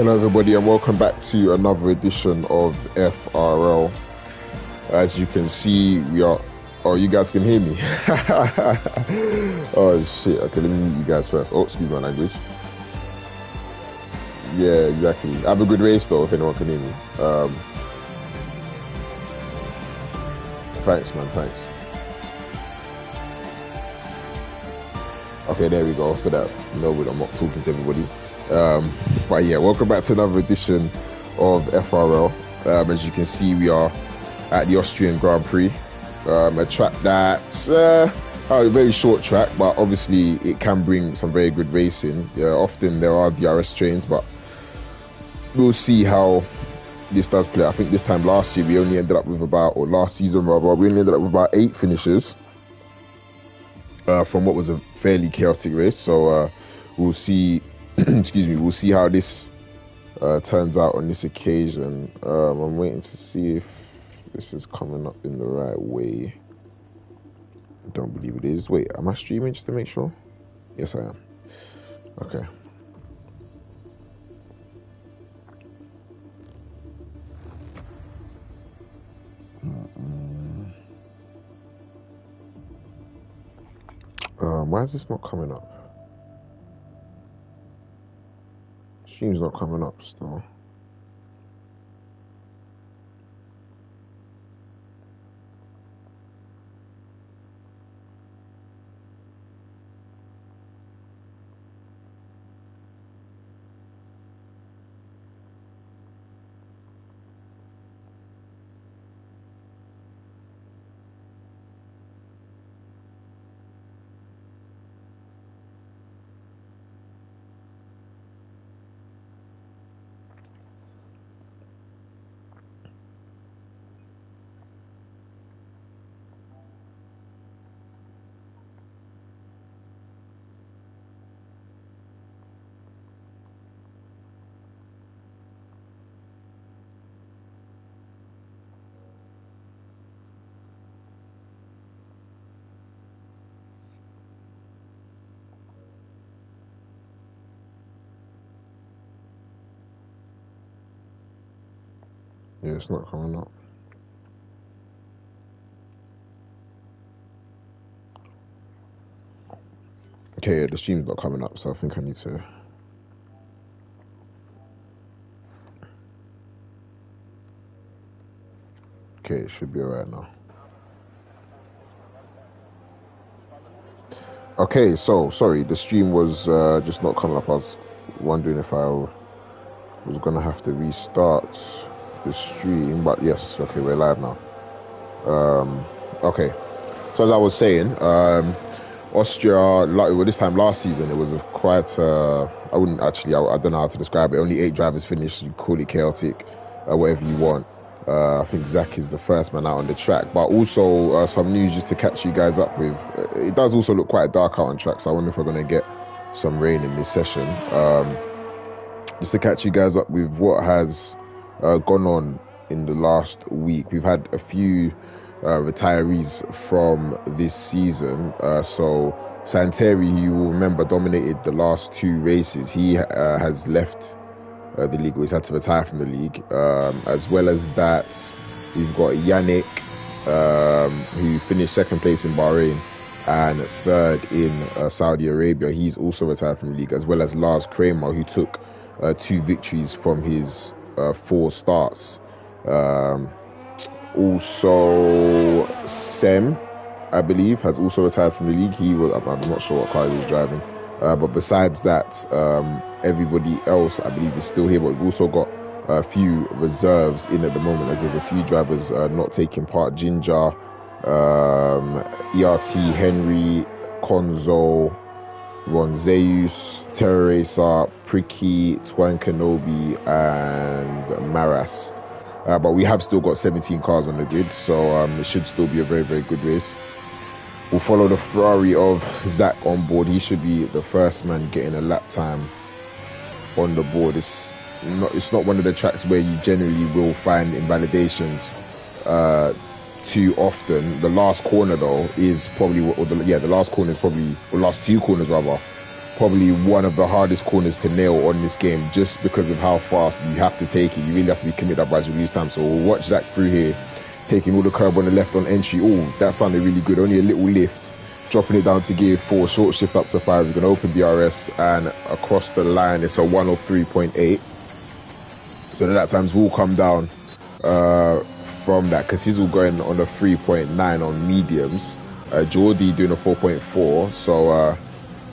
Hello everybody and welcome back to another edition of FRL. As you can see, we are... Oh, you guys can hear me? Oh shit, okay, let me meet you guys first. Oh, excuse my language. Yeah, exactly. Have a good race though, if anyone can hear me. Thanks man, thanks. Okay, there we go, so that no, I'm not talking to everybody. But yeah, welcome back to another edition of FRL. As you can see, we are at the Austrian Grand Prix, a track that's a very short track, but obviously it can bring some very good racing. Often there are DRS trains, but we'll see how this does play. I think this time last year we only ended up with last season rather, we only ended up with about 8 finishes from what was a fairly chaotic race. So we'll see. Excuse me. We'll see how this turns out on this occasion. I'm waiting to see if this is coming up in the right way. I don't believe it is. Wait, am I streaming just to make sure? Yes, I am. Okay. Why is this not coming up? Stream's not coming up still. Yeah, it's not coming up. Okay, yeah, the stream's not coming up, so I think I need to... Okay, it should be alright now. Okay, so, sorry, the stream was just not coming up. I was wondering if I was going to have to restart the stream, but yes, okay, we're live now. Okay, so as I was saying, Austria, this time last season, it was quite, I don't know how to describe it. Only 8 drivers finished. You call it chaotic, whatever you want. I think Zach is the first man out on the track, but also some news just to catch you guys up with. It does also look quite dark out on track, so I wonder if we're going to get some rain in this session. Just to catch you guys up with what has gone on in the last week. We've had a few retirees from this season. So Santeri, you will remember, dominated the last 2 races. He has left the league, or he's had to retire from the league. As well as that, we've got Yannick, who finished 2nd place in Bahrain and 3rd in Saudi Arabia. He's also retired from the league, as well as Lars Kramer, who took 2 victories from his 4 starts. Also, Sem, I believe, has also retired from the league. I'm not sure what car he was driving. But besides that, everybody else, I believe, is still here. But we've also got a few reserves in at the moment, as there's a few drivers not taking part. Ginger, ERT, Henry, Konzo, Ron Zeus, Terroresa, Pricky, Twan Kenobi, and Maras. But we have still got 17 cars on the grid, so it should still be a very, very good race. We'll follow the Ferrari of Zach on board. He should be the first man getting a lap time on the board. It's not one of the tracks where you generally will find invalidations too often. The last corner though is probably, the last corner is probably, or last 2 corners rather, probably one of the hardest corners to nail on this game, just because of how fast you have to take it. You really have to be committed, otherwise you lose time. So we'll watch Zach through here, taking all the curb on the left on entry. Oh, that sounded really good. Only a little lift, dropping it down to gear 4, short shift up to 5. We're going to open DRS, and across the line it's a 103.8. So the lap times will come down from that, because he's all going on a 3.9 on mediums. Geordie doing a 4.4, so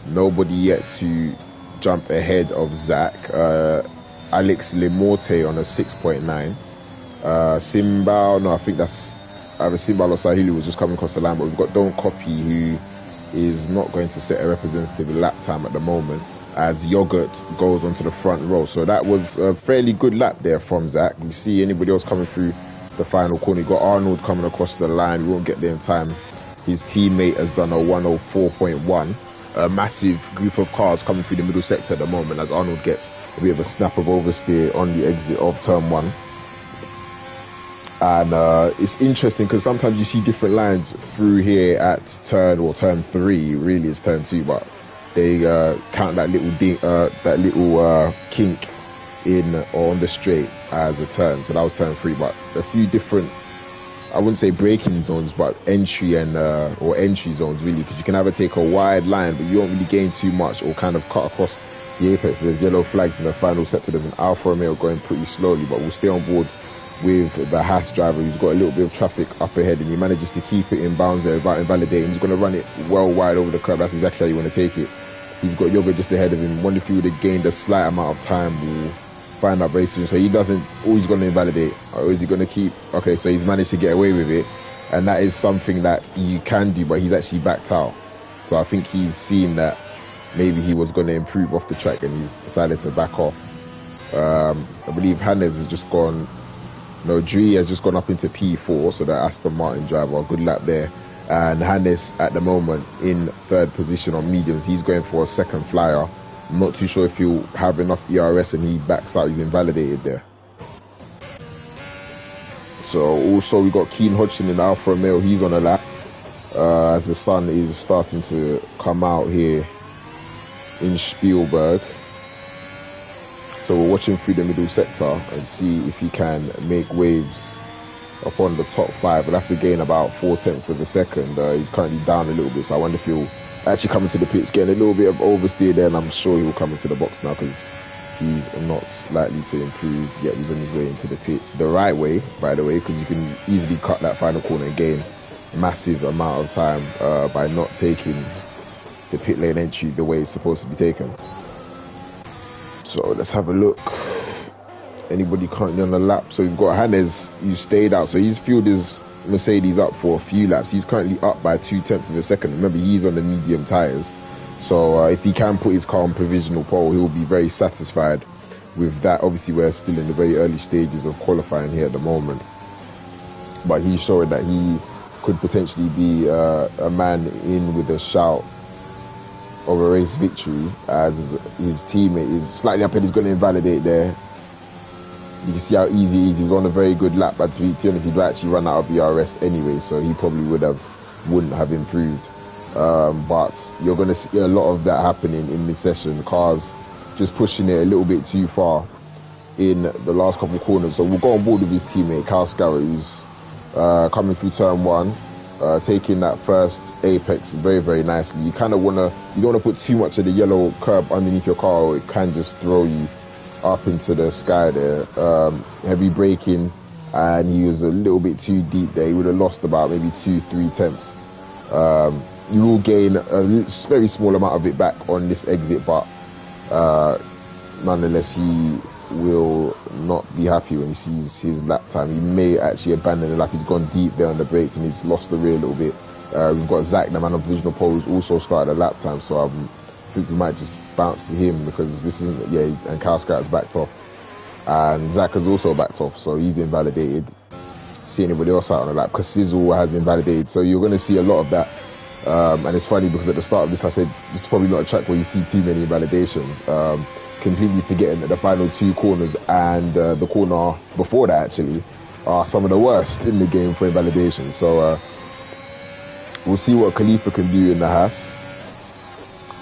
nobody yet to jump ahead of Zach. Alex Lemorte on a 6.9. Simbal, no, I think that's either Simbal or Sahili was just coming across the line, but we've got Don't Copy, who is not going to set a representative lap time at the moment, as Yogurt goes onto the front row. So that was a fairly good lap there from Zach. We see anybody else coming through the final corner. You've got Arnold coming across the line. We won't get there in time. His teammate has done a 104.1. A massive group of cars coming through the middle sector at the moment, as Arnold gets a bit of a snap of oversteer on the exit of turn 1. And it's interesting because sometimes you see different lines through here at turn 3. Really, it's turn 2, but they count that little kink in or on the straight as a turn. So that was turn 3, but a few different, I wouldn't say braking zones, but entry and or entry zones really, because you can either take a wide line, but you don't really gain too much, or kind of cut across the apex. There's yellow flags in the final sector. There's an Alfa Romeo going pretty slowly, but we'll stay on board with the Haas driver, who's got a little bit of traffic up ahead, and he manages to keep it in bounds there without invalidating. He's going to run it well wide over the curb. That's exactly how you want to take it. He's got Yoga just ahead of him. Wonder if he would have gained a slight amount of time. We'll find out very soon. So he doesn't always going to invalidate, or is he going to keep? Okay, so he's managed to get away with it, and that is something that you can do, but he's actually backed out. So I think he's seen that maybe he was going to improve off the track, and he's decided to back off. I believe Hannes has just gone. No, Dree has just gone up into P4, so that Aston Martin driver, a good lap there. And Hannes at the moment in 3rd position on mediums. He's going for a second flyer. I'm not too sure if he'll have enough ERS, and he backs out. He's invalidated there. So also we got Keane Hodgson in Alfa Romeo. He's on a lap as the sun is starting to come out here in Spielberg. So we're watching through the middle sector and see if he can make waves upon the top 5. We'll have to gain about 4/10 of a second. He's currently down a little bit, so I wonder if he'll actually come into the pits, getting a little bit of oversteer there, and I'm sure he'll come into the box now, because he's not likely to improve yet. He's on his way into the pits the right way, by the way, because you can easily cut that final corner and gain massive amount of time by not taking the pit lane entry the way it's supposed to be taken. So let's have a look. Anybody currently on the lap? So we've got Hannes, who stayed out. So he's fueled his Mercedes up for a few laps. He's currently up by 0.2 of a second. Remember, he's on the medium tyres. So if he can put his car on provisional pole, he'll be very satisfied with that. Obviously, we're still in the very early stages of qualifying here at the moment. But he's showing that he could potentially be a man in with a shout of a race victory, as his teammate is slightly up and he's going to invalidate there. You can see how easy he was on a very good lap, but to be honest, he'd actually run out of the RS anyway, so he probably wouldn't have improved. But you're going to see a lot of that happening in this session. Cars just pushing it a little bit too far in the last couple of corners. So we'll go on board with his teammate, Kyle Scarrow, who's coming through turn 1. Taking that first apex very, very nicely. You kind of you don't want to put too much of the yellow curb underneath your car, or it can just throw you up into the sky there. Heavy braking, and he was a little bit too deep there. He would have lost about maybe 2-3 tenths. You will gain a very small amount of it back on this exit, but nonetheless, he will not be happy when he sees his lap time. He may actually abandon the lap. He's gone deep there on the brakes, and he's lost the rear a little bit. We've got Zach, the man on provisional pole, who's also started a lap time, so I think we might just bounce to him, because this isn't, and Kyle Scott's backed off. And Zach has also backed off, so he's invalidated. See anybody else out on the lap, because Sizzle has invalidated, so you're going to see a lot of that. And it's funny, because at the start of this I said, this is probably not a track where you see too many invalidations. Completely forgetting that the final 2 corners and the corner before that actually are some of the worst in the game for invalidation. So we'll see what Khalifa can do in the Haas.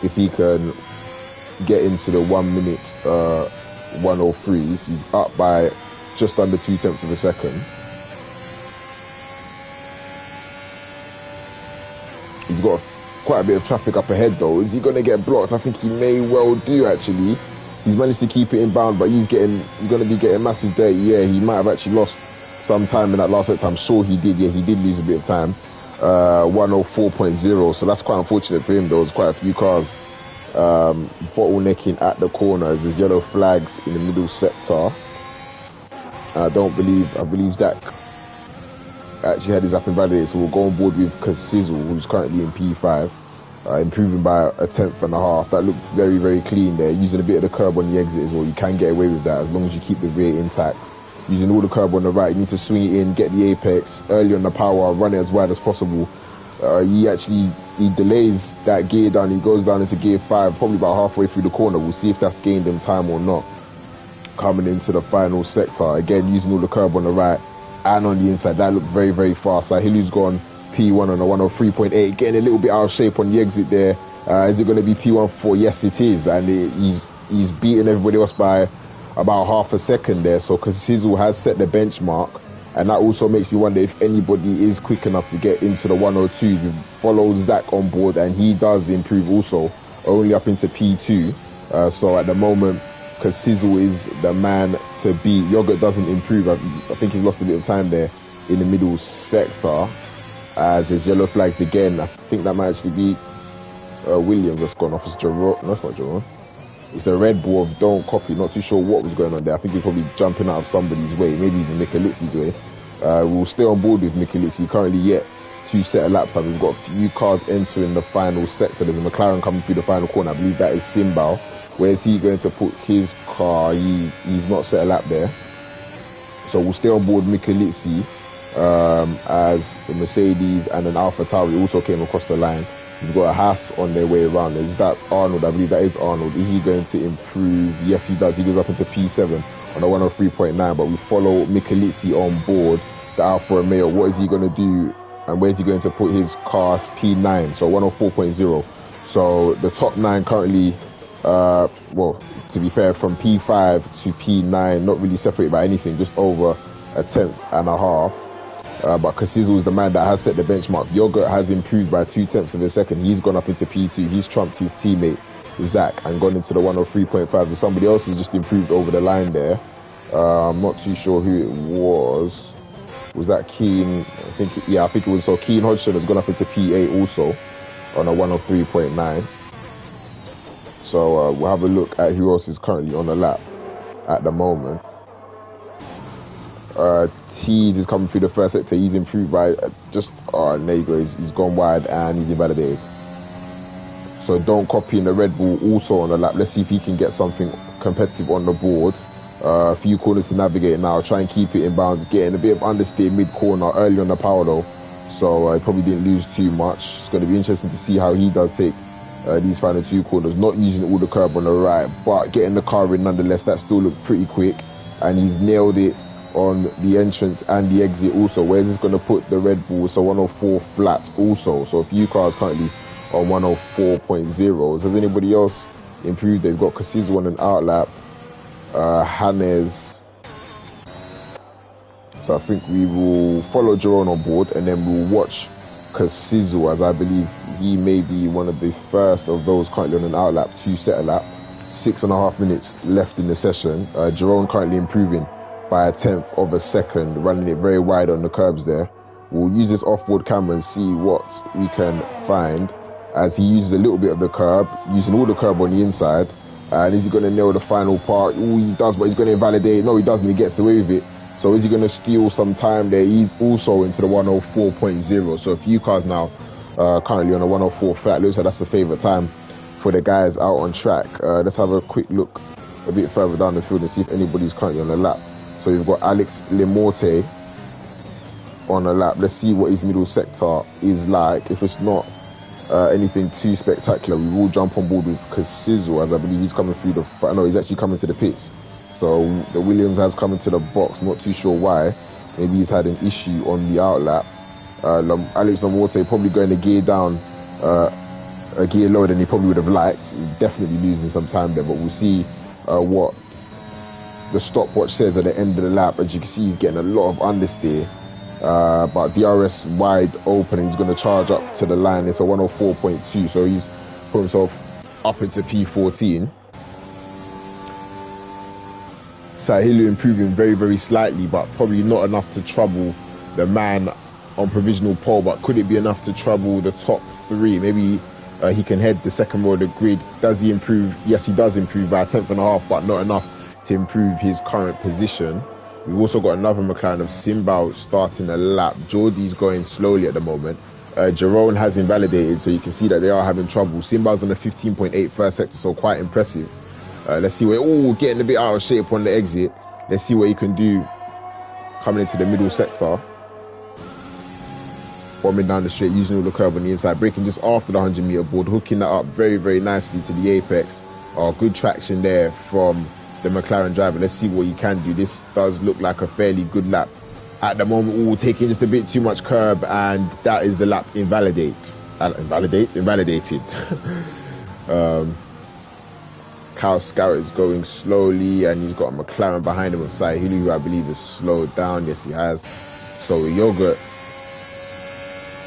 If he can get into the 1 minute 1:03s. He's up by just under 0.2 of a second. He's got quite a bit of traffic up ahead though. Is he going to get blocked? I think he may well do actually. He's managed to keep it inbound, but he's going to be getting massive dirty. Yeah, he might have actually lost some time in that last sector. I'm sure he did. Yeah, he did lose a bit of time. 1:04.0. So that's quite unfortunate for him. There was quite a few cars bottlenecking at the corners. There's yellow flags in the middle sector. I believe Zach actually had his app invalidated, so we'll go on board with Sizzle, who's currently in P5, improving by 1/10.5. That looked very, very clean there, using a bit of the curb on the exit as well. You can get away with that as long as you keep the rear intact. Using all the curb on the right, you need to swing it in, get the apex, early on the power, run it as wide as possible. He delays that gear down, he goes down into gear 5, probably about halfway through the corner. We'll see if that's gained him time or not. Coming into the final sector, again using all the curb on the right and on the inside, that looked very, very fast. Hilu's gone P1 on a 1:03.8, getting a little bit out of shape on the exit there. Is it going to be P1.4? Yes, it is, and he's beaten everybody else by about half a second there. So Sizzle has set the benchmark, and that also makes me wonder if anybody is quick enough to get into the 1:02s. We follow Zach on board, and he does improve also, only up into P2. So at the moment, Sizzle is the man to beat. Yogurt doesn't improve. I think he's lost a bit of time there in the middle sector. As there's yellow flags again. I think that might actually be Williams that's gone off as Jerome. No, it's not Jerome. It's a red ball of don't copy. Not too sure what was going on there. I think he's probably jumping out of somebody's way, maybe even Michelizi's way. We'll stay on board with Michelizi. Currently yet 2 set of laps. We've got a few cars entering the final sector. There's a McLaren coming through the final corner. I believe that is Simbao. Where is he going to put his car? He's not set a lap there. So we'll stay on board Michelizi. As the Mercedes and an Alpha Tauri also came across the line. We've got a Haas on their way around. Is that Arnold? I believe that is Arnold. Is he going to improve? Yes, he does. He goes up into P7 on a 1:03.9, but we follow Michelizi on board the Alfa Romeo. What is he going to do, and where is he going to put his cars? P9, so 1:04.0. So the top 9 currently, well, to be fair, from P5 to P9, not really separated by anything, just over 1/10.5. But Sizzle is the man that has set the benchmark. Yogurt has improved by 0.2 of a second. He's gone up into P2. He's trumped his teammate Zach and gone into the 1:03.5. So somebody else has just improved over the line there. I'm not too sure who it was. Was that Keen? I think it was. So Keen Hodgson has gone up into P8 also on a 1:03.9. So we'll have a look at who else is currently on the lap at the moment. Tease is coming through the first sector. He's improved by there you go. He's gone wide and he's invalidated. So don't copy in the Red Bull also on the lap. Let's see if he can get something competitive on the board. A few corners to navigate now. Try and keep it in bounds. Getting a bit of understeer mid-corner early on the power though. So he probably didn't lose too much. It's going to be interesting to see how he does take these final 2 corners. Not using all the curb on the right, but getting the car in nonetheless. That still looked pretty quick. And he's nailed it on the entrance and the exit also. Where's this going to put the Red Bull? So 1:04 flat also. So a few cars currently on 1:04.0. Has anybody else improved? They've got Sizzle on an outlap. Hannes. So I think we will follow Jerome on board and then we'll watch Sizzle, as I believe he may be one of the first of those currently on an outlap to set a lap. 6.5 minutes left in the session. Jerome currently improving by 1/10 of a second, running it very wide on the curbs there. We'll use this off-board camera and see what we can find as he uses a little bit of the curb, using all the curb on the inside. And is he going to nail the final part? Oh, he does, but he's going to invalidate. No, he doesn't. He gets away with it. So is he going to steal some time there? He's also into the 1:04.0. So a few cars now currently on a 1:04 flat. Looks like that's the favourite time for the guys out on track. Let's have a quick look a bit further down the field and see if anybody's currently on the lap. So you've got Alex Lemorte on a lap. Let's see what his middle sector is like. If it's not anything too spectacular, we will jump on board with Sizzle, as I believe he's coming through the... No, he's actually coming to the pits. So the Williams has come into the box. Not too sure why. Maybe he's had an issue on the outlap. Alex Lemorte probably going to gear down gear lower than he probably would have liked. He's definitely losing some time there, but we'll see what the stopwatch says at the end of the lap. As you can see, he's getting a lot of understeer, but DRS wide open, and he's going to charge up to the line. It's a 104.2, so he's put himself up into P14. Sahilu improving very, very slightly, but probably not enough to trouble the man on provisional pole. But could it be enough to trouble the top three? Maybe he can head the second row of the grid. Does he improve? Yes, he does improve by a tenth and a half, but not enough to improve his current position. We've also got another McLaren of Simbao starting a lap. Geordie's going slowly at the moment. Jerome has invalidated, so you can see that they are having trouble. Simbao's on a 15.8 first sector, so quite impressive. Let's see what, getting a bit out of shape on the exit. Let's see what he can do coming into the middle sector. Bombing down the straight, using all the curve on the inside, braking just after the 100 meter board, hooking that up very, very nicely to the apex. Good traction there from the McLaren driver. Let's see what he can do. This does look like a fairly good lap at the moment. Taking just a bit too much curb, and that is the lap invalidated. Kyle Scarrett is going slowly, and he's got a McLaren behind him on Sahilu, who I believe has slowed down. Yes, he has. So Yogurt,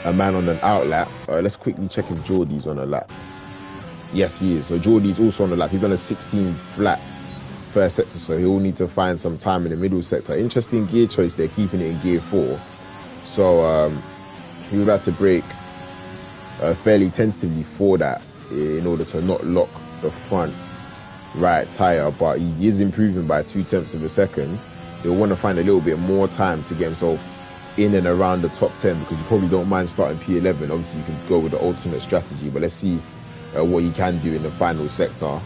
a man on an out lap. Let's quickly check if Geordie's on a lap. Yes, he is. So Geordie's also on the lap. He's on a 16 flat first sector, so he'll need to find some time in the middle sector. Interesting gear choice there, keeping it in gear 4. So he would have to brake fairly tentatively for that in order to not lock the front right tyre, but he is improving by 0.2 of a second. He'll want to find a little bit more time to get himself in and around the top 10, because you probably don't mind starting P11. Obviously you can go with the alternate strategy, but let's see what he can do in the final sector.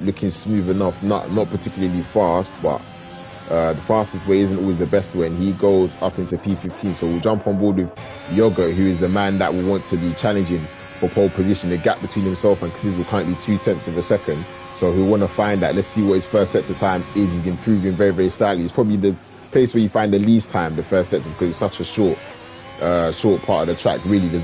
Looking smooth enough, not particularly fast, but the fastest way isn't always the best way, and he goes up into P15. So we'll jump on board with Yogurt, who is the man that will want to be challenging for pole position. The gap between himself and Kazizou currently 0.2 of a second, so he'll want to find that. Let's see what his first sector time is. He's improving very, very slightly. It's probably the place where you find the least time, the first sector, because it's such a short part of the track. Really, there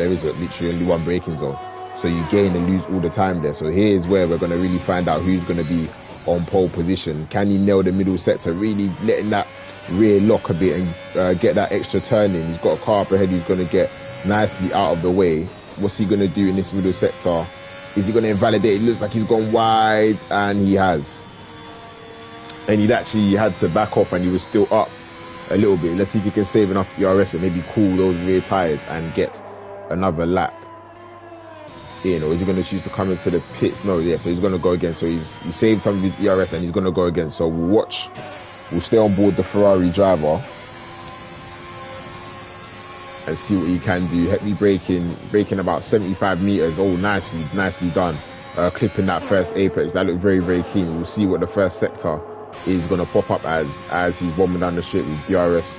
is literally only one braking zone, so you gain and lose all the time there. So here's where we're going to really find out who's going to be on pole position. Can he nail the middle sector, really letting that rear lock a bit and get that extra turn in? He's got a car up ahead who's going to get nicely out of the way. What's he going to do in this middle sector? Is he going to invalidate? It looks like he's gone wide, and he has. And he'd actually had to back off, and he was still up a little bit. Let's see if he can save enough ERS and maybe cool those rear tyres and get another lap in. Or is he going to choose to come into the pits? No, yeah, so he's going to go again. So he saved some of his ERS, and he's going to go again. So we'll stay on board the Ferrari driver and see what he can do. Heavy braking about 75 meters. Oh, nicely done. Clipping that first apex. That looked very, very clean. We'll see what the first sector is going to pop up as he's bombing down the straight with DRS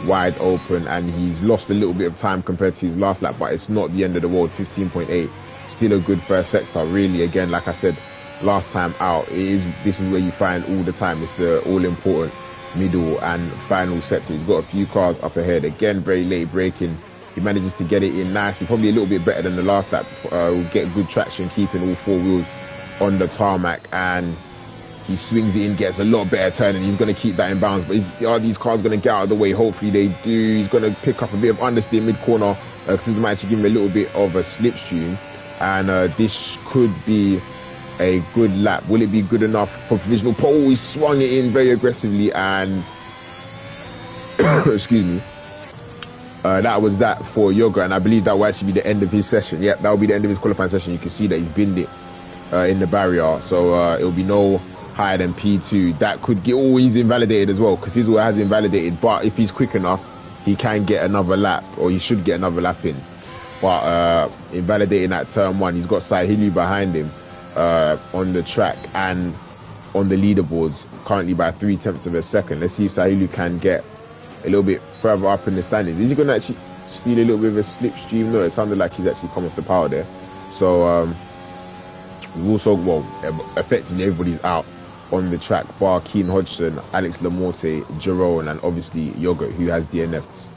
wide open, and he's lost a little bit of time compared to his last lap, but it's not the end of the world. 15.8, still a good first sector. Really, again, like I said last time out, this is where you find all the time. It's the all-important middle and final sector. He's got a few cars up ahead. Again, very late braking. He manages to get it in nicely, probably a little bit better than the last lap. Will get good traction, keeping all four wheels on the tarmac, and he swings it in, gets a lot better turn, and he's going to keep that in bounds. But are these cars going to get out of the way? Hopefully they do. He's going to pick up a bit of understeer mid-corner, because this might actually give him a little bit of a slipstream, and this could be a good lap. Will it be good enough for provisional pole? He swung it in very aggressively, and excuse me, that was that for Yoga, and I believe that will actually be the end of his session. Yep, that will be the end of his qualifying session. You can see that he's binned it in the barrier, so it'll be no higher than P2. That could get, he's invalidated as well, because he's all has invalidated, but if he's quick enough, he can get another lap, or he should get another lap in. But invalidating at turn 1, he's got Sahilu behind him on the track and on the leaderboards, currently by 0.3 of a second. Let's see if Sahilu can get a little bit further up in the standings. Is he going to actually steal a little bit of a slipstream? No, it sounded like he's actually come off the power there. So we've also, effectively everybody's out on the track, bar Keane Hodgson, Alex Lamonte, Jerome, and obviously Yogurt, who has DNF'd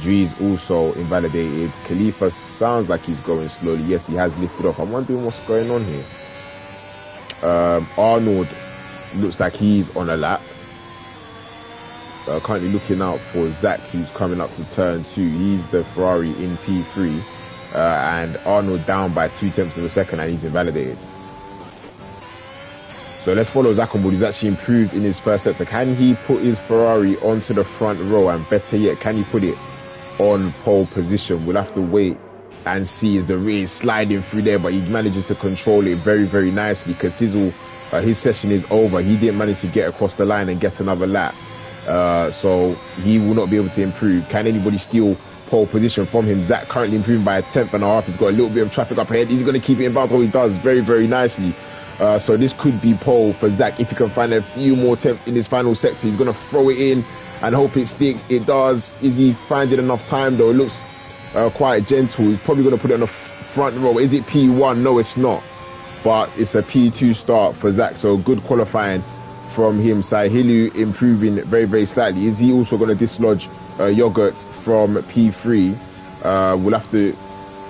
Dree's also invalidated. Khalifa sounds like he's going slowly. Yes, he has lifted off. I'm wondering what's going on here. Arnold looks like he's on a lap. Currently looking out for Zach, who's coming up to turn 2. He's the Ferrari in P3. And Arnold down by 0.2 of a second, and he's invalidated. So let's follow Zach on board. He's actually improved in his first sector. Can he put his Ferrari onto the front row? And better yet, can he put it on pole position? We'll have to wait and see as the race sliding through there, but he manages to control it very, very nicely. Because Sizzle, his session is over. He didn't manage to get across the line and get another lap. So he will not be able to improve. Can anybody steal pole position from him? Zach currently improving by 1/10.5. He's got a little bit of traffic up ahead. He's going to keep it in bounds. He does very, very nicely. So this could be pole for Zach if he can find a few more attempts in his final sector. He's going to throw it in and hope it sticks. It does. Is he finding enough time though? It looks quite gentle. He's probably going to put it on the front row. Is it P1? No, it's not. But it's a P2 start for Zach. So good qualifying from him. Sahilu improving very, very slightly. Is he also going to dislodge Yogurt from P3? We'll have to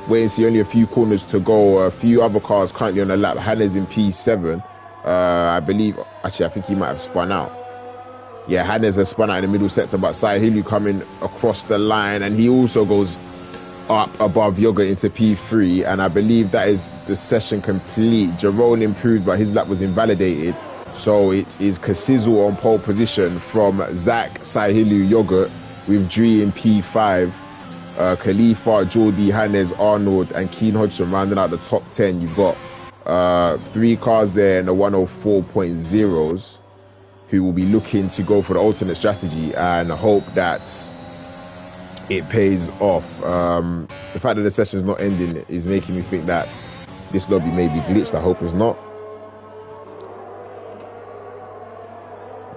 wait and see. Only a few corners to go. A few other cars currently on the lap. Hannes in P7. I believe, actually, I think he might have spun out. Yeah, Hannes has spun out in the middle sector, but Sahilu coming across the line, and he also goes up above Yogurt into P3, and I believe that is the session complete. Jerome improved, but his lap was invalidated. So it is Kasizzle on pole position from Zach, Sahilu, Yogurt, with Dree in P5. Khalifa, Geordie, Hannes, Arnold, and Keen Hodgson rounding out the top 10. You've got 3 cars there in the 104.0s who will be looking to go for the alternate strategy and hope that it pays off. The fact that the session is not ending is making me think that this lobby may be glitched. I hope it's not.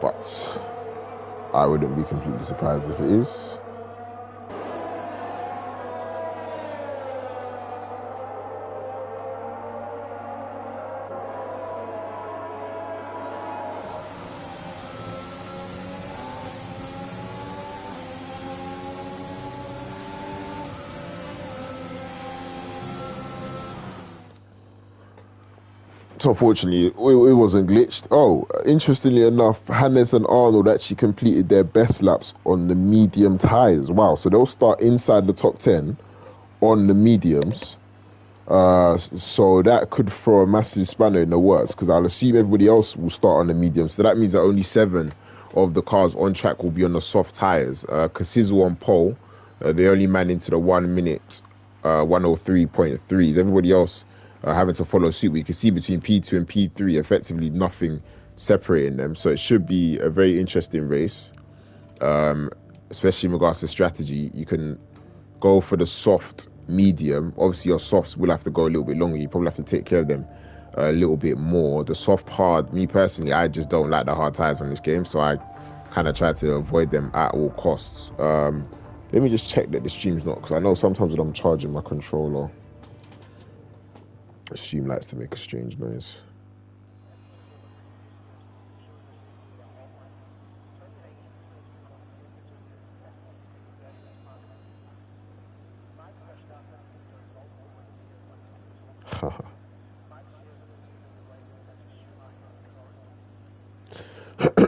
But I wouldn't be completely surprised if it is. So unfortunately, it wasn't glitched. Oh, interestingly enough, Hannes and Arnold actually completed their best laps on the medium tyres. Wow, so they'll start inside the top 10 on the mediums. So that could throw a massive spanner in the works, because I'll assume everybody else will start on the mediums. So that means that only 7 of the cars on track will be on the soft tyres. Kasizzle on pole, the only man into the 1 minute 103.3s. Everybody else having to follow suit. We can see between P2 and P3 effectively nothing separating them, so it should be a very interesting race, especially in regards to strategy. You can go for the soft medium. Obviously your softs will have to go a little bit longer. You probably have to take care of them a little bit more. The soft hard, me personally, I just don't like the hard tires on this game, so I kind of try to avoid them at all costs. Let me just check that the stream's not, because I know sometimes when I'm charging my controller, the stream likes to make a strange noise.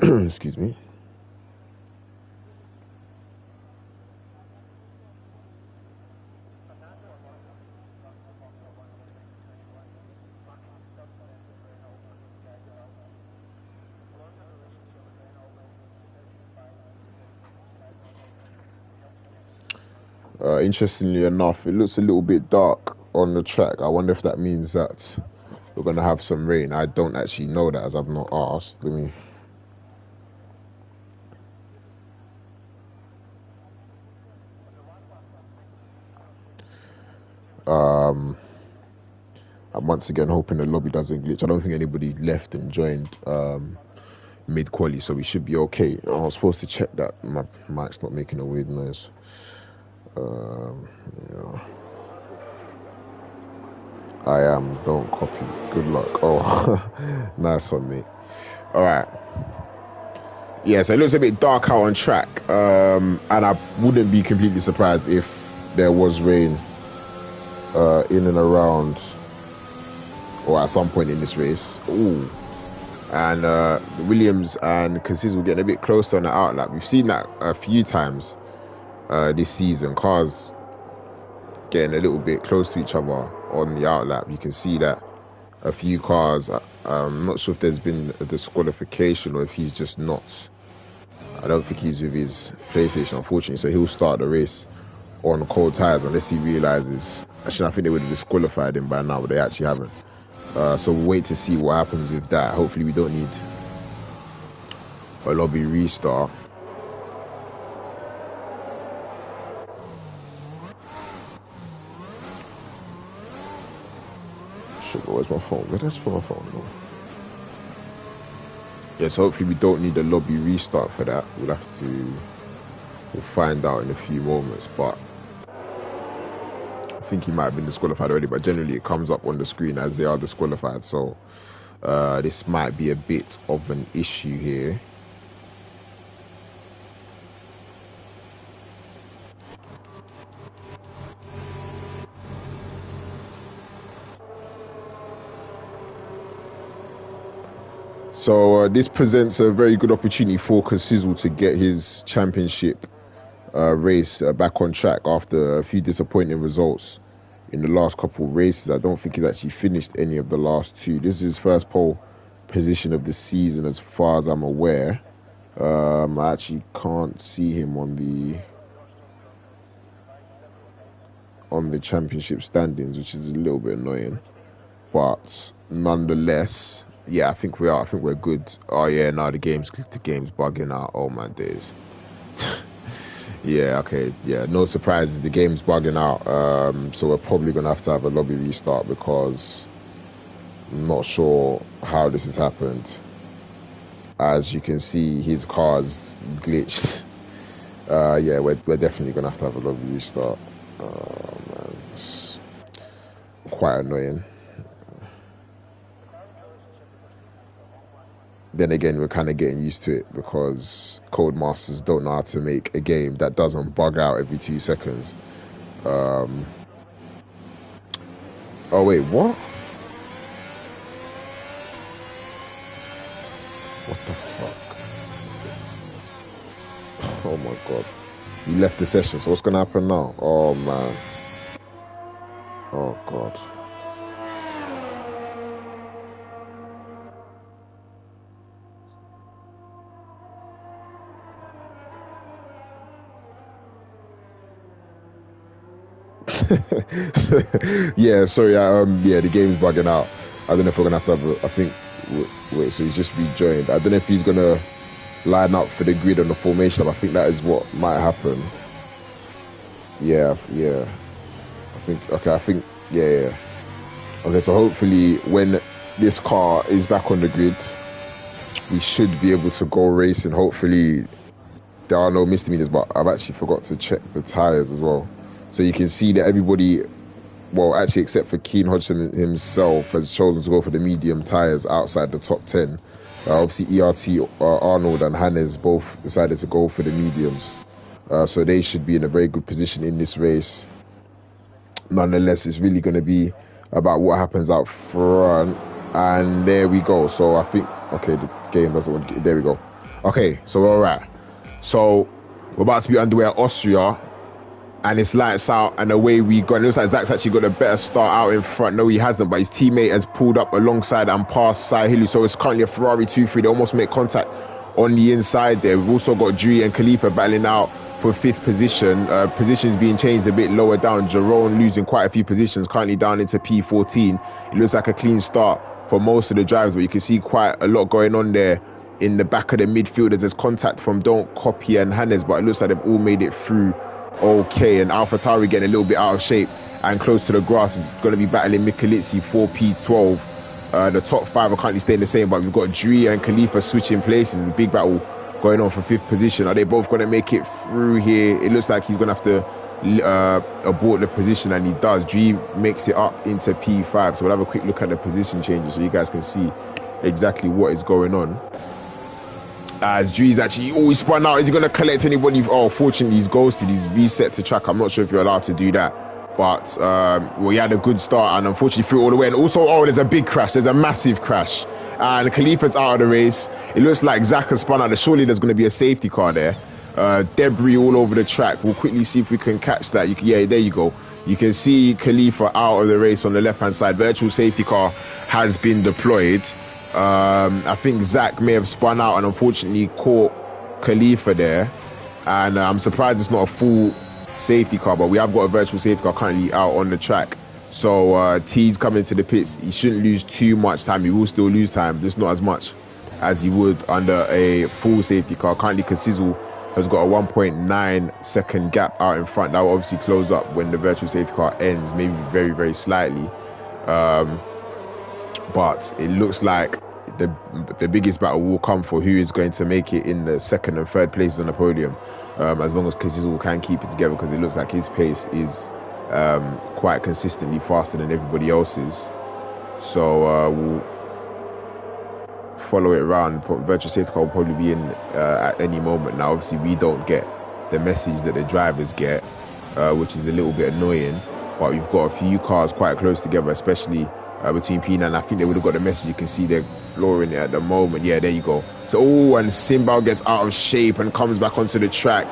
Excuse me. Interestingly enough, it looks a little bit dark on the track. I wonder if that means that we're going to have some rain. I don't actually know that, as I've not asked. Let me... I'm once again hoping the lobby doesn't glitch. I don't think anybody left and joined mid-quali, so we should be okay. I was supposed to check that my mic's not making a weird noise. Yeah. I am. Don't copy. Good luck. Oh, nice one, mate. All right. Yeah, so it looks a bit dark out on track, and I wouldn't be completely surprised if there was rain in and around or at some point in this race. Ooh. And Williams and Cassiz will get a bit closer on the outlap. We've seen that a few times this season. Cars getting a little bit close to each other on the outlap. You can see that a few cars. I'm not sure if there's been a disqualification or if he's just not. I don't think he's with his PlayStation, unfortunately. So he'll start the race on cold tires unless he realizes. Actually, I think they would have disqualified him by now, but they actually haven't. So we'll wait to see what happens with that. Hopefully we don't need a lobby restart. Sugar, where's my phone? Where did I just put my phone? No. Yes, hopefully we don't need a lobby restart for that. We'll find out in a few moments, but I think he might have been disqualified already, but generally it comes up on the screen as they are disqualified, so this might be a bit of an issue here. So this presents a very good opportunity for Sizzle to get his championship race back on track after a few disappointing results in the last couple of races. I don't think he's actually finished any of the last two. This is his first pole position of the season as far as I'm aware. I actually can't see him on the championship standings, which is a little bit annoying, but nonetheless, yeah, I think we are. I think we're good. Oh yeah, now the game's bugging out. Oh my days. Yeah, okay, yeah, no surprises. The game's bugging out. So we're probably gonna have to have a lobby restart because I'm not sure how this has happened. As you can see, his car's glitched. Yeah, we're definitely gonna have to have a lobby restart. Oh man, it's quite annoying. Then again, we're kind of getting used to it because Codemasters don't know how to make a game that doesn't bug out every 2 seconds. Oh wait, what? What the fuck? Oh my god. He left the session, so what's gonna happen now? Oh man. Oh god. Yeah, sorry. Yeah, the game's bugging out. I don't know if we're gonna have to have. I think. Wait, so he's just rejoined. I don't know if he's gonna line up for the grid on the formation. I think that is what might happen. Yeah. I think. Okay, I think. Yeah. Okay, so hopefully when this car is back on the grid, we should be able to go racing. Hopefully there are no misdemeanors, but I've actually forgot to check the tires as well. So you can see that everybody, well, actually except for Keane Hodgson himself, has chosen to go for the medium tyres outside the top 10. Obviously, ERT, Arnold and Hannes both decided to go for the mediums. So they should be in a very good position in this race. Nonetheless, it's really going to be about what happens out front. And there we go. So I think, okay, the game doesn't want to get, there we go. Okay, so we're all right. So we're about to be underway at Austria. And it's lights out and away we go. And it looks like Zach's actually got a better start out in front. No, he hasn't, but his teammate has pulled up alongside and past Sahilu. So it's currently a Ferrari 2-3. They almost make contact on the inside there. We've also got Dewey and Khalifa battling out for 5th position. Positions being changed a bit lower down. Jerome losing quite a few positions, currently down into P14. It looks like a clean start for most of the drivers, but you can see quite a lot going on there in the back of the midfielders. There's contact from Don't Copy and Hannes, but it looks like they've all made it through okay. And AlphaTauri getting a little bit out of shape and close to the grass is going to be battling Michalizzi 4P12. The top 5 are currently staying the same, but we've got Dewey and Khalifa switching places. There's a big battle going on for 5th position. Are they both going to make it through here? It looks like he's going to have to abort the position, and he does. Dewey makes it up into P5. So we'll have a quick look at the position changes so you guys can see exactly what is going on. As Drew's actually always spun out. Is he going to collect anybody? Oh, fortunately, he's ghosted. He's reset to track. I'm not sure if you're allowed to do that. But, well, he had a good start and unfortunately threw it all the way. And also, oh, there's a big crash. There's a massive crash. And Khalifa's out of the race. It looks like Zach has spun out. Surely there's going to be a safety car there. Debris all over the track. We'll quickly see if we can catch that. Yeah, there you go. You can see Khalifa out of the race on the left-hand side. Virtual safety car has been deployed. I think Zach may have spun out and unfortunately caught Khalifa there. And I'm surprised it's not a full safety car, but we have got a virtual safety car currently out on the track. So T's coming to the pits. He shouldn't lose too much time. He will still lose time, just not as much as he would under a full safety car. Currently, Kasizzle has got a 1.9 second gap out in front. That will obviously close up when the virtual safety car ends, maybe very, very slightly. But it looks like the biggest battle will come for who is going to make it in the second and third places on the podium. As long as Kasizzle can keep it together, because it looks like his pace is quite consistently faster than everybody else's. So we'll follow it around. Virtual safety car will probably be in at any moment. Now, obviously, we don't get the message that the drivers get, which is a little bit annoying. But we've got a few cars quite close together, especially between Pina and I think they would have got the message. You can see they're flooring it at the moment. Yeah, there you go. So, oh, and Simbao gets out of shape and comes back onto the track.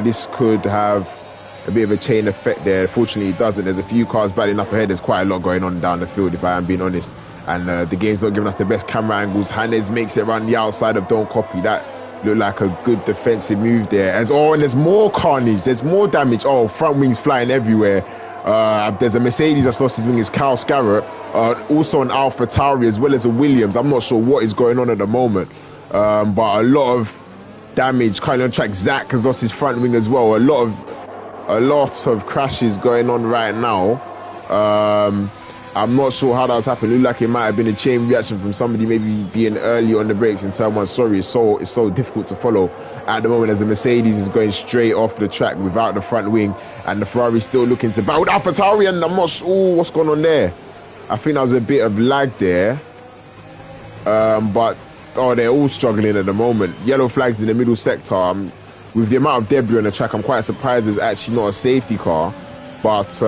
This could have a bit of a chain effect there. Fortunately, it doesn't. There's a few cars battling up ahead. There's quite a lot going on down the field, if I am being honest. And the game's not giving us the best camera angles. Hannes makes it around the outside of Don't Copy. That looked like a good defensive move there. And there's more carnage. There's more damage. Oh, front wings flying everywhere. There's a Mercedes that's lost his wing. It's Cal Scarrett. Also an Alpha Tauri as well as a Williams. I'm not sure what is going on at the moment. But a lot of damage currently on track. Zach has lost his front wing as well. A lot of crashes going on right now. I'm not sure how that's happened. It looked like it might have been a chain reaction from somebody maybe being early on the brakes in turn one. Sorry, it's so difficult to follow at the moment as the Mercedes is going straight off the track without the front wing, and the Ferrari still looking to battle with AlphaTauri, and I'm not sure what's going on there. I think there was a bit of lag there, but they're all struggling at the moment. Yellow flags in the middle sector. With the amount of debris on the track, I'm quite surprised there's actually not a safety car, but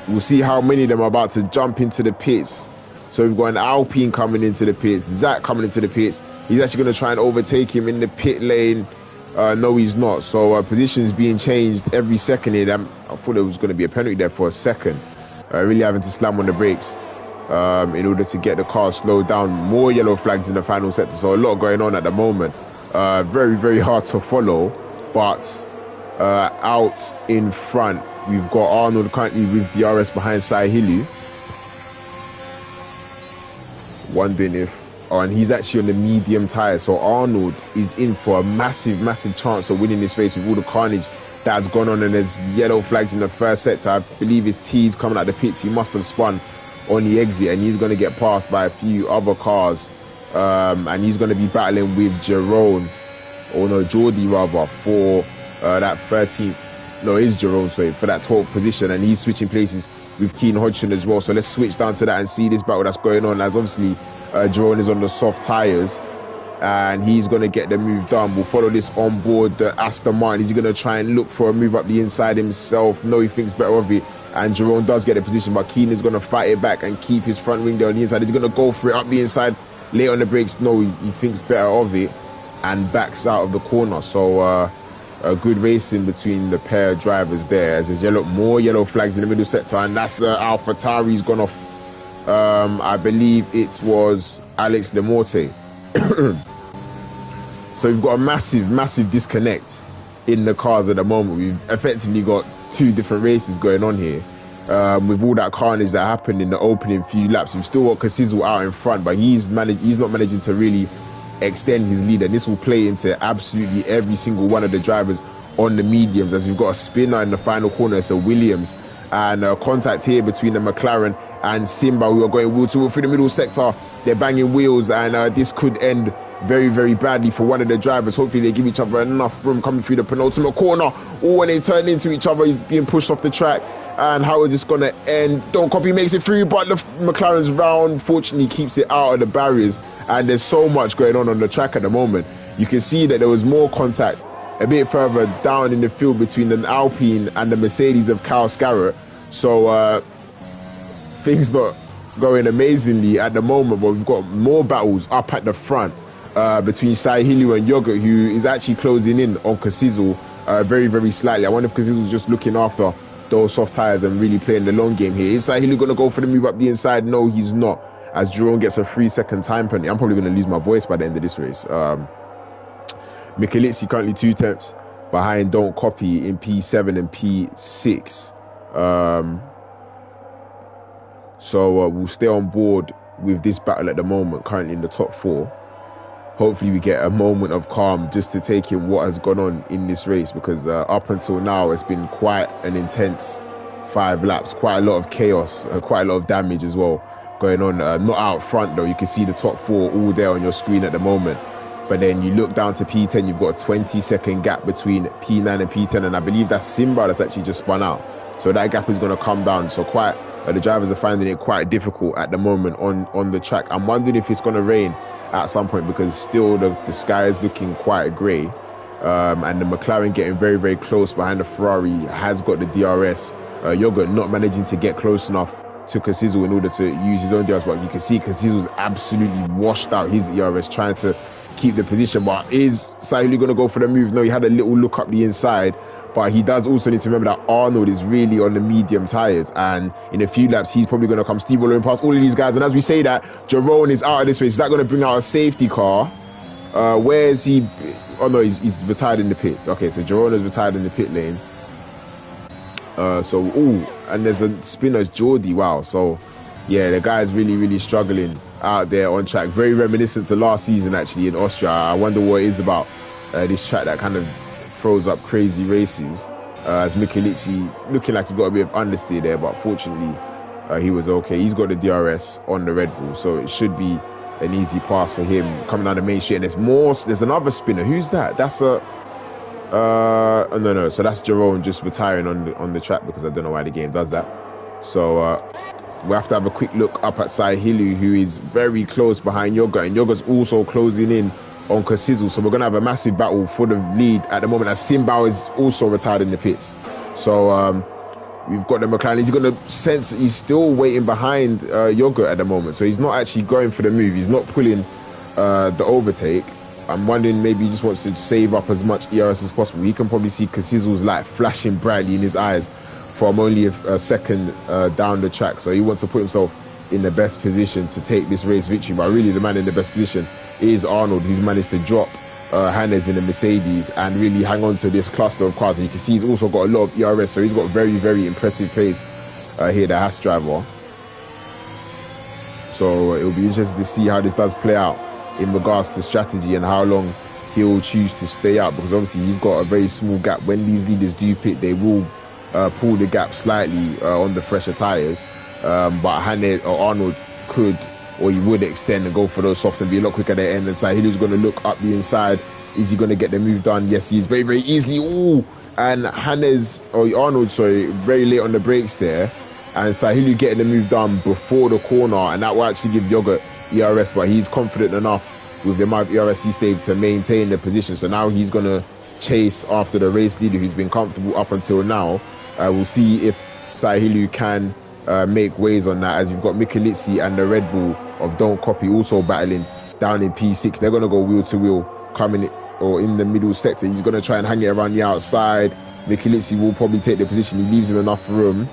we'll see how many of them are about to jump into the pits. So we've got an Alpine coming into the pits, Zach coming into the pits. He's actually going to try and overtake him in the pit lane. No, he's not. So positions being changed every second here. I thought there was going to be a penalty there for a second. Really having to slam on the brakes in order to get the car slowed down. More yellow flags in the final sector. So a lot going on at the moment. Very, very hard to follow. But out in front, we've got Arnold currently with DRS behind Sahili. Wondering if... and he's actually on the medium tyre. So Arnold is in for a massive, massive chance of winning this race with all the carnage that's gone on. And there's yellow flags in the first sector. I believe his T's coming out the pits. He must have spun on the exit. And he's going to get passed by a few other cars. And he's going to be battling with Jerome. Or no, Geordie rather, for that 13th. No, it is Jerome, sorry, for that 12th position. And he's switching places with Keane Hodgson as well. So let's switch down to that and see this battle that's going on. As obviously Jerome is on the soft tyres and he's going to get the move done. We'll follow this on board the Aston Martin. Is he going to try and look for a move up the inside himself? No, he thinks better of it. And Jerome does get the position, but Keane is going to fight it back and keep his front wing there on the inside. He's going to go for it up the inside, late on the brakes. No, he thinks better of it and backs out of the corner. So a good racing between the pair of drivers there, as there's more yellow flags in the middle sector, and that's AlphaTauri's gone off. I believe it was Alex Lemorte. So we've got a massive, massive disconnect in the cars at the moment. We've effectively got two different races going on here. With all that carnage that happened in the opening few laps, we've still got Kasizzle out in front, but he's not managing to really extend his lead, and this will play into absolutely every single one of the drivers on the mediums, as we've got a spinner in the final corner. It's a Williams, and contact here between the McLaren and Simba, who are going wheel to wheel through the middle sector. They're banging wheels, and this could end very, very badly for one of the drivers. Hopefully they give each other enough room coming through the penultimate corner. Or when they turn into each other, he's being pushed off the track. And how is this going to end? Don't Copy makes it through, but the McLaren's round fortunately keeps it out of the barriers. And there's so much going on the track at the moment. You can see that there was more contact a bit further down in the field between the Alpine and the Mercedes of Kyle Scarrett. So things not going amazingly at the moment, but we've got more battles up at the front between Sahilu and Yogurt, who is actually closing in on Kasizel very, very slightly. I wonder if Kasizel's just looking after those soft tyres and really playing the long game here. Is Sahilu going to go for the move up the inside? No, he's not, as Jerome gets a 3-second time penalty. I'm probably going to lose my voice by the end of this race. Michalizzi currently 2 tenths behind Don't Copy in P7 and P6. So we'll stay on board with this battle at the moment, currently in the top 4. Hopefully we get a moment of calm just to take in what has gone on in this race, because up until now it's been quite an intense 5 laps, quite a lot of chaos, quite a lot of damage as well going on. Not out front though, you can see the top 4 all there on your screen at the moment. But then you look down to P10, you've got a 20-second gap between P9 and P10, and I believe that's Simba that's actually just spun out. So that gap is going to come down. So quite the drivers are finding it quite difficult at the moment on the track. I'm wondering if it's going to rain at some point, because still the sky is looking quite grey. And the McLaren getting very, very close behind the Ferrari has got the DRS. Yogurt not managing to get close enough to Kasizel in order to use his own DRS, but you can see Kasizel's absolutely washed out his ERS trying to keep the position. But is Sahilu going to go for the move? No, he had a little look up the inside, but he does also need to remember that Arnold is really on the medium tyres, and in a few laps he's probably going to come steamrolling past all of these guys. And as we say that, Jerome is out of this race. Is that going to bring out a safety car? Where is he? Oh no, he's retired in the pits. Okay, so Jerome is retired in the pit lane. And there's a spinner, Geordie. Wow. So yeah, the guy's really, really struggling out there on track. Very reminiscent to last season actually in Austria. I wonder what it is about this track that kind of throws up crazy races. As Michalizzi looking like he got a bit of understeer there, but fortunately he was okay. He's got the DRS on the Red Bull, so it should be an easy pass for him coming down the main straight. And there's another spinner. Who's that? That's a no. So that's Jerome just retiring on the track, because I don't know why the game does that. So we have to have a quick look up at Sahilu, who is very close behind Yogurt, and Yogurt's also closing in on Kasizel. So we're going to have a massive battle for the lead at the moment, as Simbao is also retired in the pits. So we've got the McLaren. He's going to sense he's still waiting behind Yogurt at the moment. So he's not actually going for the move. He's not pulling the overtake. I'm wondering maybe he just wants to save up as much ERS as possible. He can probably see Kasizel's light flashing brightly in his eyes from only a second down the track. So he wants to put himself in the best position to take this race victory. But really the man in the best position is Arnold, who's managed to drop Hannes in the Mercedes and really hang on to this cluster of cars. And you can see he's also got a lot of ERS, so he's got very, very impressive pace here, the Haas driver. So it'll be interesting to see how this does play out in regards to strategy and how long he'll choose to stay out, because obviously he's got a very small gap. When these leaders do pit, they will pull the gap slightly on the fresher tyres, but Hannes or Arnold could, or he would extend and go for those softs and be a lot quicker at the end. And Sahilu's going to look up the inside. Is he going to get the move done? Yes, he is, very, very easily. Ooh, and Arnold, very late on the brakes there, and Sahilu getting the move done before the corner, and that will actually give Yogurt ERS, but he's confident enough with the amount of ERS he saved to maintain the position. So now he's going to chase after the race leader, who's been comfortable up until now. We'll see if Sahilu can make ways on that, as you've got Michalizzi and the Red Bull of Don't Copy also battling down in P6. They're going to go wheel to wheel coming or in the middle sector. He's going to try and hang it around the outside. Michalizzi will probably take the position. He leaves him enough room,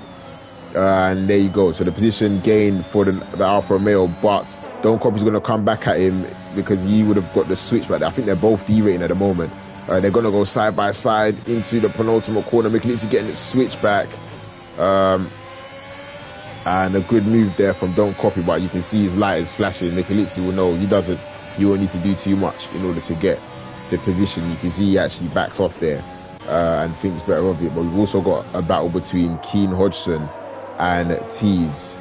and there you go. So the position gained for the Alfa Romeo, but Don't Copy's going to come back at him because he would have got the switch back. I think they're both derating at the moment. They're going to go side by side into the penultimate corner. Michalizzi getting it switched back. And a good move there from Don't Copy, but you can see his light is flashing. Michalizzi will know he won't need to do too much in order to get the position. You can see he actually backs off there and thinks better of it. But we've also got a battle between Keane Hodgson and Tees.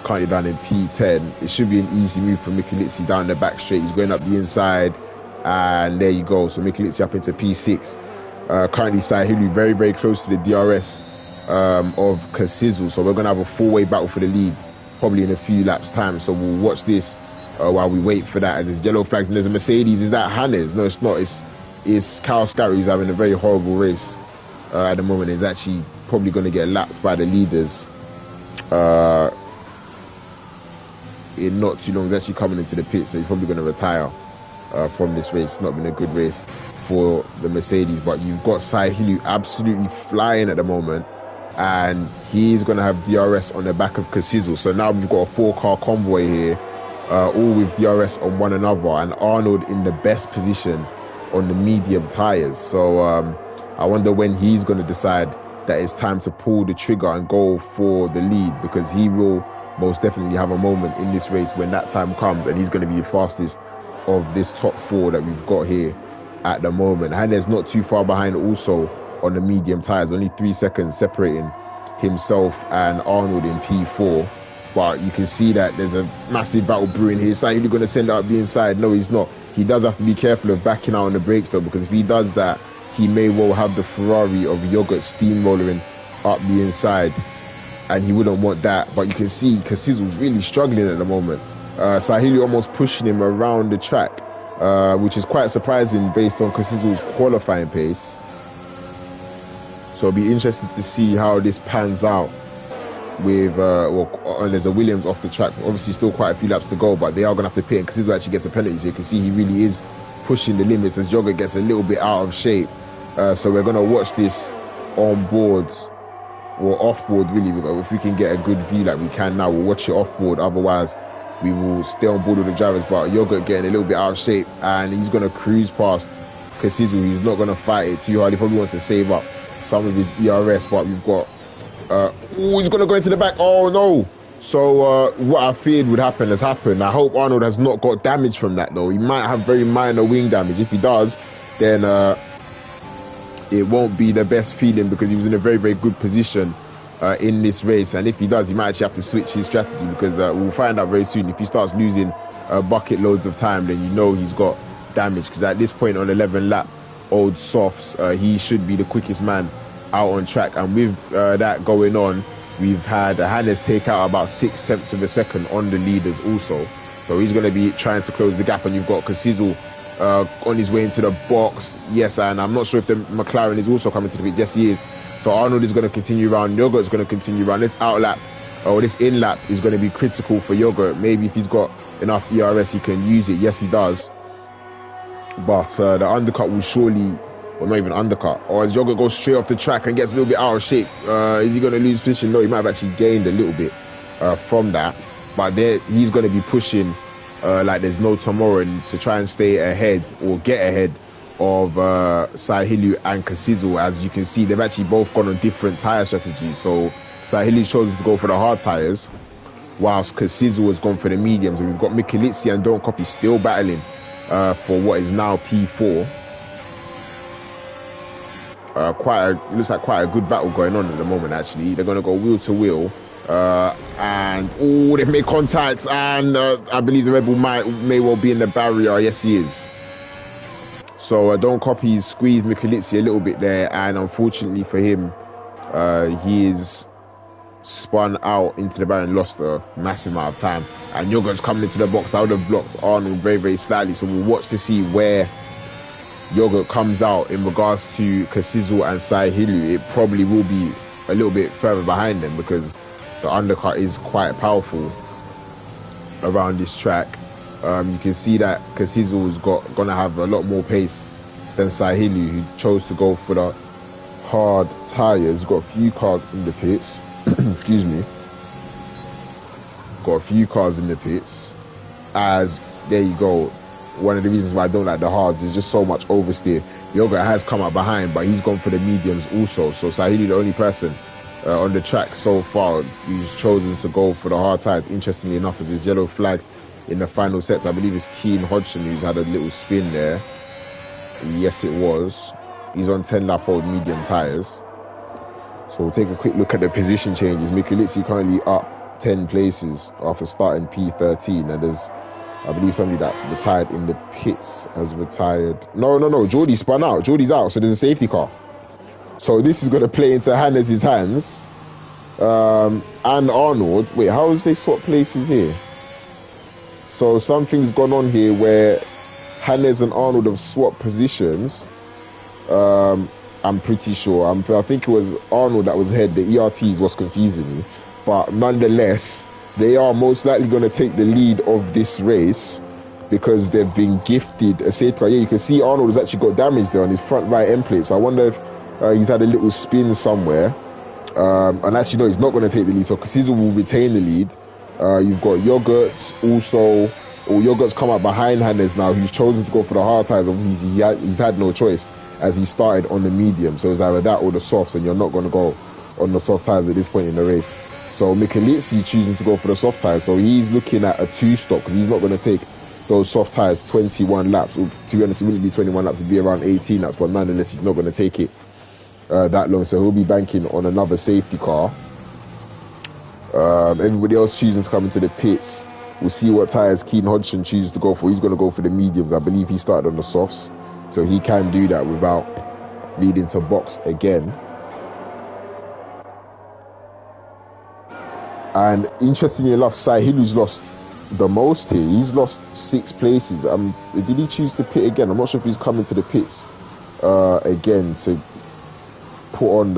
Currently down in P10. It should be an easy move for Michalizzi down the back straight. He's going up the inside, and there you go. So Michalizzi up into P6. Currently Sahilu very, very close to the DRS of Kasizel. So we're going to have a four-way battle for the lead probably in a few laps time. So we'll watch this while we wait for that, as there's yellow flags and there's a Mercedes. Is that Hannes? No, it's not. It's Kyle Scarry, who's having a very horrible race at the moment. He's actually probably going to get lapped by the leaders in not too long. He's actually coming into the pit, so he's probably going to retire from this race. It's not been a good race for the Mercedes, but you've got Saihilu absolutely flying at the moment, and he's going to have DRS on the back of Kasizel. So now we've got a 4-car convoy here, all with DRS on one another, and Arnold in the best position on the medium tyres. So I wonder when he's going to decide that it's time to pull the trigger and go for the lead, because he will most definitely have a moment in this race when that time comes, and he's going to be the fastest of this top 4 that we've got here at the moment. Hannes not too far behind also on the medium tyres, only 3 seconds separating himself and Arnold in P4. But you can see that there's a massive battle brewing here. Is he going to send out the inside? No, he's not. He does have to be careful of backing out on the brakes though, because if he does that, he may well have the Ferrari of Yogurt steamrolling up the inside, and he wouldn't want that. But you can see Kasizel's really struggling at the moment. Sahili almost pushing him around the track, which is quite surprising based on Kasizel's qualifying pace. So it'll be interesting to see how this pans out with, and there's a Williams off the track. Obviously still quite a few laps to go, but they are going to have to pit, and Kasizel actually gets a penalty. So you can see he really is pushing the limits as Yogurt gets a little bit out of shape. So we're going to watch this on board, or off board really. If we can get a good view like we can now, we'll watch it off board. Otherwise, we will stay on board with the drivers. But Yogurt getting a little bit out of shape, and he's going to cruise past Kasizel. He's not going to fight it too hard. He probably wants to save up some of his ERS, but we've got... he's going to go into the back. Oh, no. So what I feared would happen has happened. I hope Arnold has not got damage from that, though. He might have very minor wing damage. If he does, then it won't be the best feeling, because he was in a very, very good position in this race. And if he does, he might actually have to switch his strategy, because we'll find out very soon. If he starts losing bucket loads of time, then you know he's got damage, because at this point on 11 lap old softs, he should be the quickest man out on track. And with that going on, we've had Hannes take out about 0.6 of a second on the leaders also. So he's going to be trying to close the gap, and you've got Kasizel on his way into the box. Yes, and I'm not sure if the McLaren is also coming to the pit. Yes, he is. So Arnold is going to continue around. Yogurt is going to continue around. This out lap, or this in lap, is going to be critical for Yogurt. Maybe if he's got enough ERS, he can use it. Yes, he does. But the undercut will surely, or not even undercut, or as Yogurt goes straight off the track and gets a little bit out of shape, is he going to lose position? No, he might have actually gained a little bit from that. But he's going to be pushing like there's no tomorrow, and to try and stay ahead or get ahead of Saihilu and Kasizel. As you can see, they've actually both gone on different tyre strategies. So Sahilu's chosen to go for the hard tyres, whilst Kasizel has gone for the mediums. And we've got Michalizzi and Don't Copy still battling for what is now P4. It looks like quite a good battle going on at the moment, actually. They're going to go wheel to wheel. And they've made contact, and I believe the Red Bull may well be in the barrier. Yes, he is. So Don't Copy squeezed Michalizzi a little bit there, and unfortunately for him, he is spun out into the barrier and lost a massive amount of time. And Yogurt's coming into the box. I would have blocked Arnold very, very slightly. So we'll watch to see where Yogurt comes out in regards to Kasizel and Saihilu. It probably will be a little bit further behind them, because the undercut is quite powerful around this track. You can see that Kasizel is gonna have a lot more pace than Saihilu, who chose to go for the hard tyres. Got a few cars in the pits. Excuse me. Got a few cars in the pits. As there you go. One of the reasons why I don't like the hards is just so much oversteer. Yogurt has come up behind, but he's gone for the mediums also. So Saihilu, the only person on the track so far who's chosen to go for the hard tyres. Interestingly enough, is his yellow flags in the final sets. I believe it's Keane Hodgson who's had a little spin there. Yes, it was. He's on 10 lap old medium tyres. So we'll take a quick look at the position changes. Michalizzi currently up 10 places after starting P13, and there's, I believe, somebody that retired in the pits has retired. No. Geordie spun out. Geordie's out, so there's a safety car. So this is going to play into Hannes' hands. and Arnold. Wait, how have they swapped places here? So something's gone on here where Hannes and Arnold have swapped positions. I'm pretty sure. I think it was Arnold that was ahead. The ERTs was confusing me. But nonetheless, they are most likely going to take the lead of this race because they've been gifted a safety car. Yeah, you can see Arnold has actually got damage there on his front right end plate. So I wonder if he's had a little spin somewhere. And actually, no, he's not going to take the lead. So Caesar will retain the lead. You've got Yogurts also. Or Yogurts come up behind Hannes now, who's chosen to go for the hard tires. Obviously, he's had no choice as he started on the medium. So it's either that or the softs, and you're not going to go on the soft tires at this point in the race. So Michalizzi choosing to go for the soft tires. So he's looking at a 2-stop because he's not going to take those soft tires 21 laps. To be honest, it wouldn't be 21 laps, it'd be around 18 laps, but nonetheless, he's not going to take it that long. So he'll be banking on another safety car. Everybody else choosing to come into the pits. We'll see what tires Keane Hodgson chooses to go for. He's going to go for the mediums. I believe he started on the softs. So he can do that without needing to box again. And interestingly enough, Sahilu's lost the most here. He's lost 6 places. Did he choose to pit again? I'm not sure if he's coming to the pits again to put on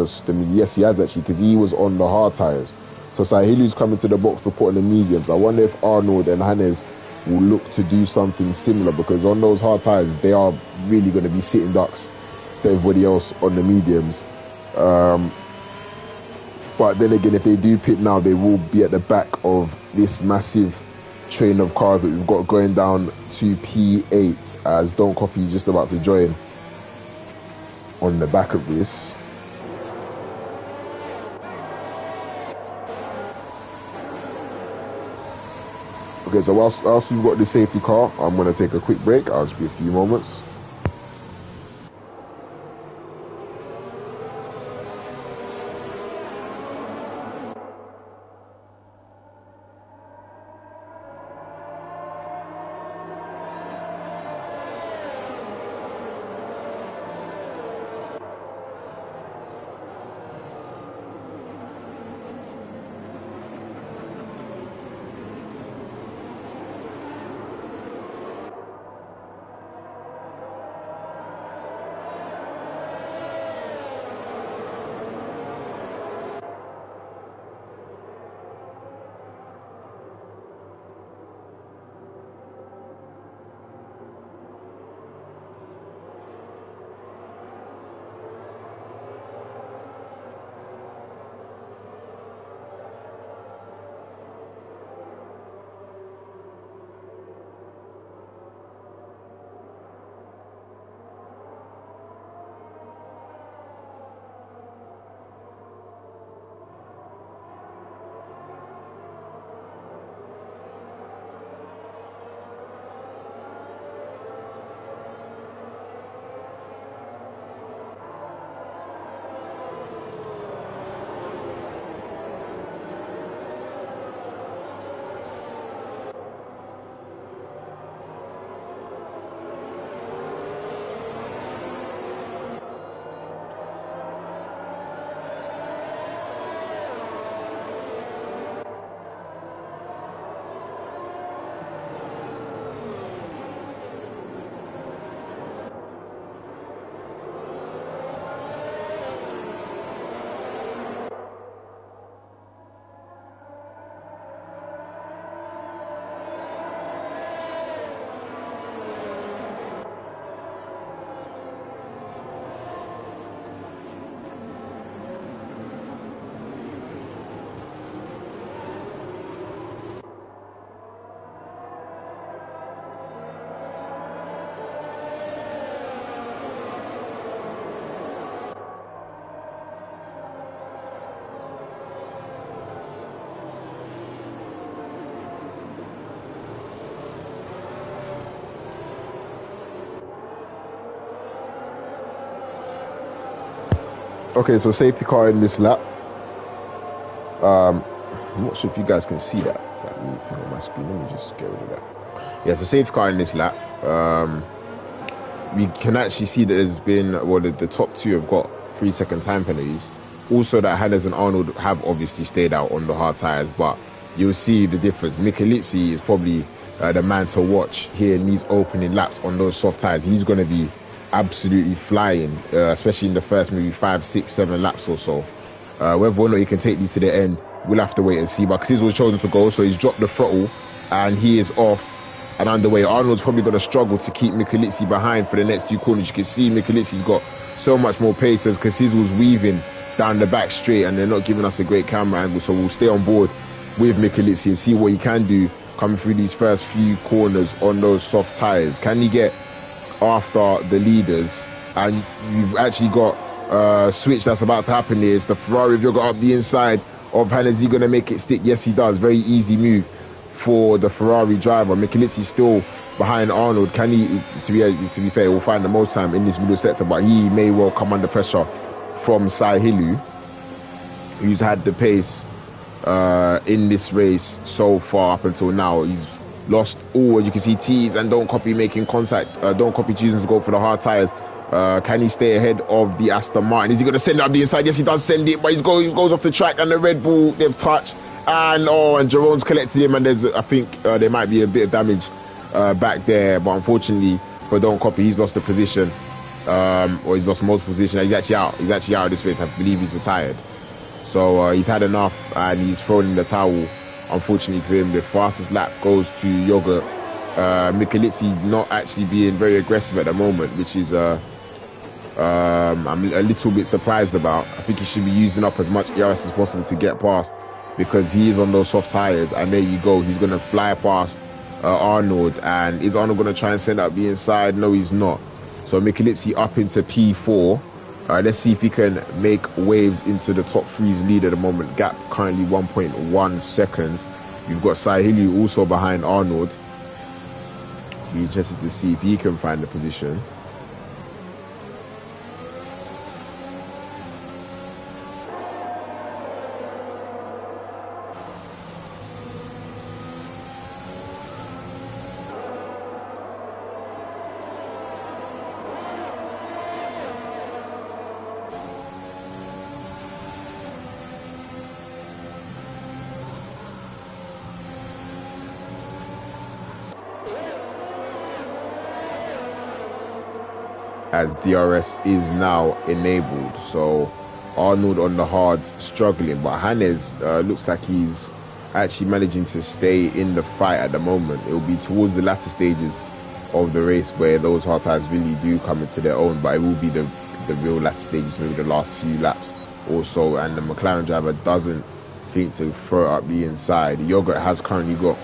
yes, he has actually, because he was on the hard tires. So Sahilu's coming to the box to put on the mediums. I wonder if Arnold and Hannes will look to do something similar, because on those hard tires, they are really going to be sitting ducks to everybody else on the mediums. But then again, if they do pit now, they will be at the back of this massive train of cars that we've got going down to P8, as Don't Copy is just about to join on the back of this. Okay, so whilst we've got the safety car, I'm going to take a quick break. I'll just be a few moments. Okay, so safety car in this lap. I'm not sure if you guys can see that new thing on my screen. Let me just get rid of that. Yeah, so safety car in this lap. We can actually see that there's been, well, the top two have got 3-second time penalties. Also, that Hannes and Arnold have obviously stayed out on the hard tyres, but you'll see the difference. Michalizzi is probably the man to watch here in these opening laps on those soft tyres. He's going to be absolutely flying, especially in the first maybe 5, 6, 7 laps or so. Whether or not he can take these to the end, we'll have to wait and see. But Casizo was chosen to go, so he's dropped the throttle and he is off and underway. Arnold's probably going to struggle to keep Michalizzi behind for the next 2 corners. You can see Michalizzi's got so much more pace as Casizo's weaving down the back straight, and they're not giving us a great camera angle, so we'll stay on board with Michalizzi and see what he can do coming through these first few corners on those soft tyres. Can he get after the leaders? And you've actually got a switch that's about to happen here. It's the Ferrari if you've got up the inside of Hannes. Is he going to make it stick? Yes, he does. Very easy move for the Ferrari driver. Michalizzi still behind Arnold. Can he, to be fair, will find the most time in this middle sector, but he may well come under pressure from Saihilu, who's had the pace in this race so far up until now. He's lost all, as you can see, T's and Don't Copy making contact. Don't Copy choosing to go for the hard tyres. Can he stay ahead of the Aston Martin? Is he going to send it up the inside? Yes, he does send it, but he goes off the track, and the Red Bull, they've touched, and Jerome's collected him, and there's, I think there might be a bit of damage back there, but unfortunately for Don't Copy, he's lost the position. Or he's lost multiple positions. He's actually out. He's actually out of this race. I believe he's retired. So he's had enough and he's thrown in the towel. Unfortunately for him, the fastest lap goes to Yogurt. Michalizzi not actually being very aggressive at the moment, which is I'm a little bit surprised about. I think he should be using up as much ERS as possible to get past, because he is on those soft tyres. And there you go. He's going to fly past Arnold. And is Arnold going to try and send up the inside? No, he's not. So Michalizzi up into P4. Let's see if he can make waves into the top three's lead at the moment. Gap currently 1.1 seconds. You've got Saihilu also behind Arnold. Be interested to see if he can find the position. As DRS is now enabled, so Arnold on the hard struggling, but Hannes looks like he's actually managing to stay in the fight at the moment. It will be towards the latter stages of the race where those hard tyres really do come into their own, but it will be the real latter stages, maybe the last few laps or so. And the McLaren driver doesn't think to throw up the inside. Yogurt has currently got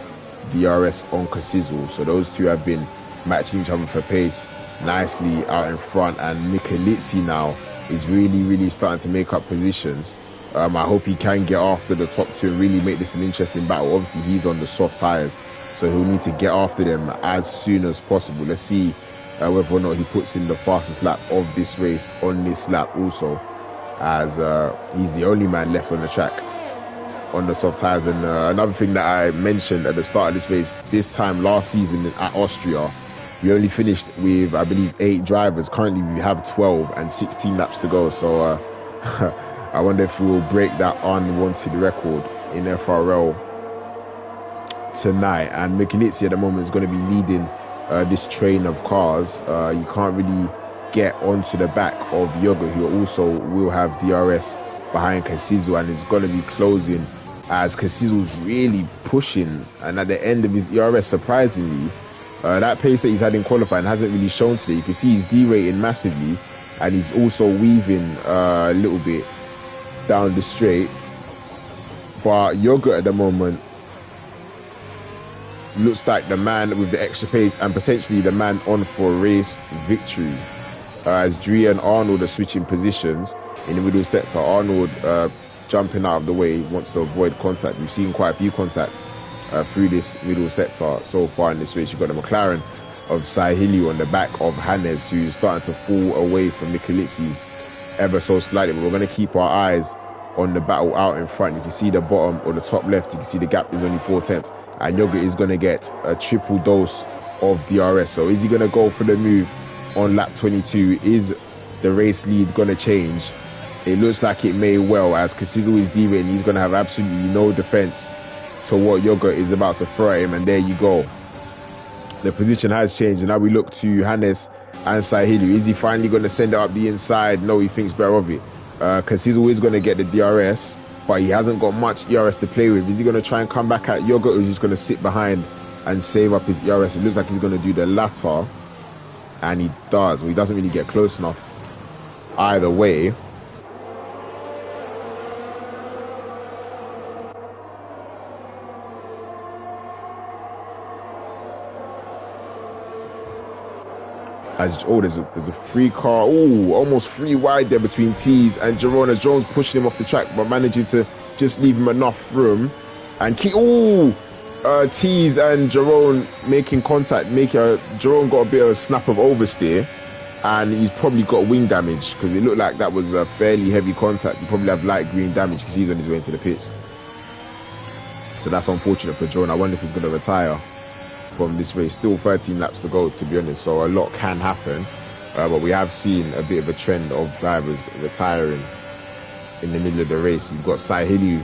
DRS on Casizo, so those two have been matching each other for pace nicely out in front, and Michalizzi now is really starting to make up positions. I hope he can get after the top two and really make this an interesting battle. Obviously he's on the soft tyres, so he'll need to get after them as soon as possible. Let's see whether or not he puts in the fastest lap of this race on this lap also, as he's the only man left on the track on the soft tyres. And another thing that I mentioned at the start of this race, this time last season at Austria, we only finished with, I believe, 8 drivers. Currently, we have 12 and 16 laps to go. So I wonder if we will break that unwanted record in FRL tonight. And Michalizzi at the moment is going to be leading this train of cars. You can't really get onto the back of Yogurt, who also will have DRS behind Casizo, and is going to be closing as Casizo's really pushing. And at the end of his ERS, surprisingly, that pace that he's had in qualifying hasn't really shown today. You can see he's derating massively, and he's also weaving a little bit down the straight. But Yogurt at the moment looks like the man with the extra pace and potentially the man on for a race victory. As Dre and Arnold are switching positions in the middle sector. Arnold jumping out of the way, wants to avoid contact. We've seen quite a few contact through this middle sector so far in this race. You've got the McLaren of Saihilu on the back of Hannes, who's starting to fall away from Michalizzi ever so slightly. But we're going to keep our eyes on the battle out in front. You can see the bottom or the top left, you can see the gap is only 4 tenths, and Yogurt is going to get a triple dose of DRS. So is he going to go for the move on lap 22? Is the race lead going to change it looks like it may well, as Casizo is deviating. He's going to have absolutely no defense to what Yoga is about to throw at him, and there you go. The position has changed, and now we look to Hannes and Sahilu. Is he finally going to send it up the inside? No, he thinks better of it. Casizo is going to get the DRS, but he hasn't got much ERS to play with. Is he going to try and come back at Yoga, or is he just going to sit behind and save up his ERS? It looks like he's going to do the latter, and he does. Well, he doesn't really get close enough either way. There's a free car. Oh, almost free wide there between Tees and Jerome, as Jones pushing him off the track, but managing to just leave him enough room. And Tees and Jerome making contact. Jerome got a bit of a snap of oversteer, and he's probably got wing damage, because it looked like that was a fairly heavy contact. He probably have light green damage because he's on his way into the pits. So that's unfortunate for Jerome. I wonder if he's going to retire from this race. Still 13 laps to go, to be honest, so a lot can happen, but we have seen a bit of a trend of drivers retiring in the middle of the race. You've got Sahilu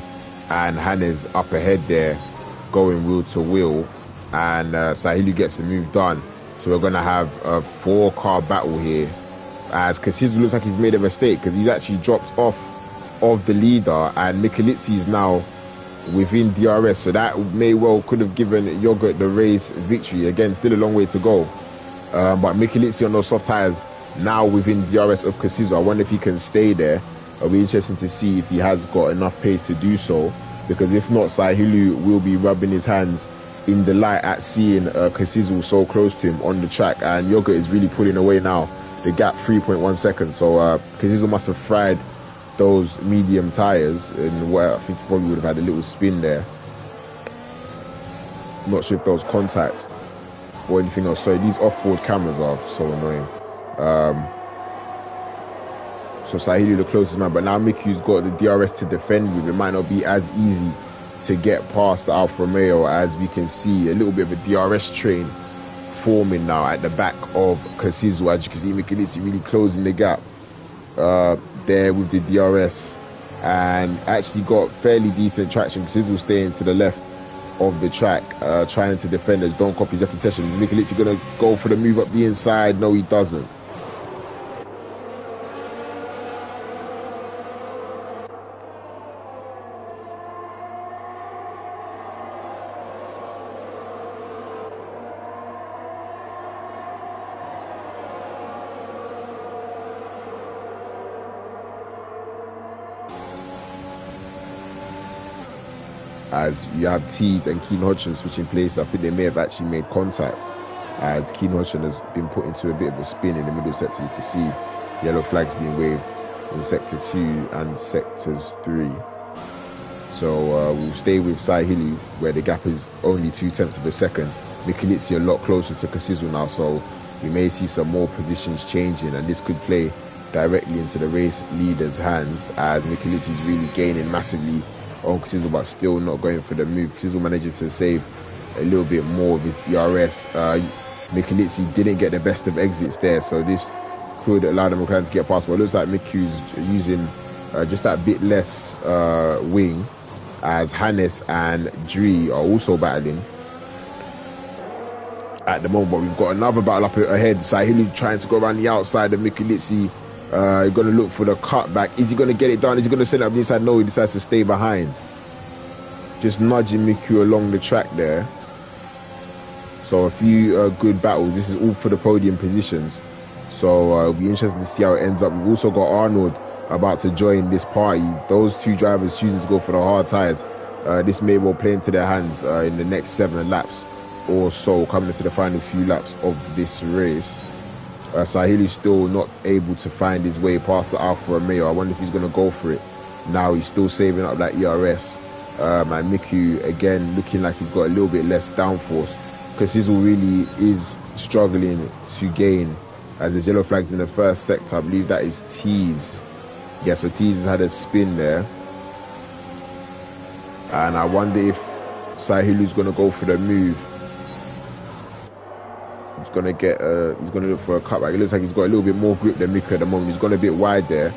and Hannes up ahead there, going wheel to wheel, and Sahilu gets the move done. So we're going to have a 4-car battle here, as Casizo looks like he's made a mistake, because he's actually dropped off of the leader, and Michalizzi is now within DRS, so that may well could have given Yogurt the race victory. Again, still a long way to go, but Michalizzi on those soft tires now within DRS of Casizo. I wonder if he can stay there. It'll be interesting to see if he has got enough pace to do so, because if not, Sahilu will be rubbing his hands in delight at seeing Casizo so close to him on the track, and Yogurt is really pulling away now. The gap 3.1 seconds, so Casizo must have fried those medium tires, and where I think he probably would have had a little spin there. Not sure if there was contact or anything else. Sorry, these off-board cameras are so annoying. So Sahilu the closest man, but now Miku's got the DRS to defend with. It might not be as easy to get past the Alfa Romeo, as we can see a little bit of a DRS train forming now at the back of Casizo. As you can see, Michalizzi really closing the gap there with the DRS, and actually got fairly decent traction. Casizo staying to the left of the track, trying to defend as Don Copy's left the session. Is Michalizzi going to go for the move up the inside? No, he doesn't. As you have Tees and Keen Hodgson switching places, I think they may have actually made contact, as Keen Hodgson has been put into a bit of a spin in the middle sector. You can see yellow flags being waved in sector 2 and sectors 3. So we'll stay with Sahilu, where the gap is only 0.2 of a second. Michalizzi a lot closer to Casizo now, so we may see some more positions changing, and this could play directly into the race leader's hands, as Michalizzi is really gaining massively on Casizo, but still not going for the move. Casizo managed to save a little bit more of his ERS. Michalizzi didn't get the best of exits there, so this could allow the McLaren to get past, but it looks like Miku's using just that bit less wing, as Hannes and Dri are also battling at the moment. But we've got another battle up ahead. Sahilu trying to go around the outside of Michalizzi. You're going to look for the cutback. Is he going to get it done? Is he going to send it up the inside? No, he decides to stay behind, just nudging Miku along the track there. So a few good battles. This is all for the podium positions, so it'll be interesting to see how it ends up. We've also got Arnold about to join this party. Those two drivers choosing to go for the hard tires. This may well play into their hands in the next 7 laps or so, coming into the final few laps of this race. Sahilu's still not able to find his way past the Alfa Romeo. I wonder if he's going to go for it. Now he's still saving up that ERS. And Miku, again, looking like he's got a little bit less downforce, because Casizo really is struggling to gain, as there's yellow flags in the first sector. I believe that is Tees. Yeah, so Tees has had a spin there. And I wonder if Sahilu's going to go for the move. He's going to look for a cutback. It looks like he's got a little bit more grip than Miku at the moment. He's gone a bit wide there.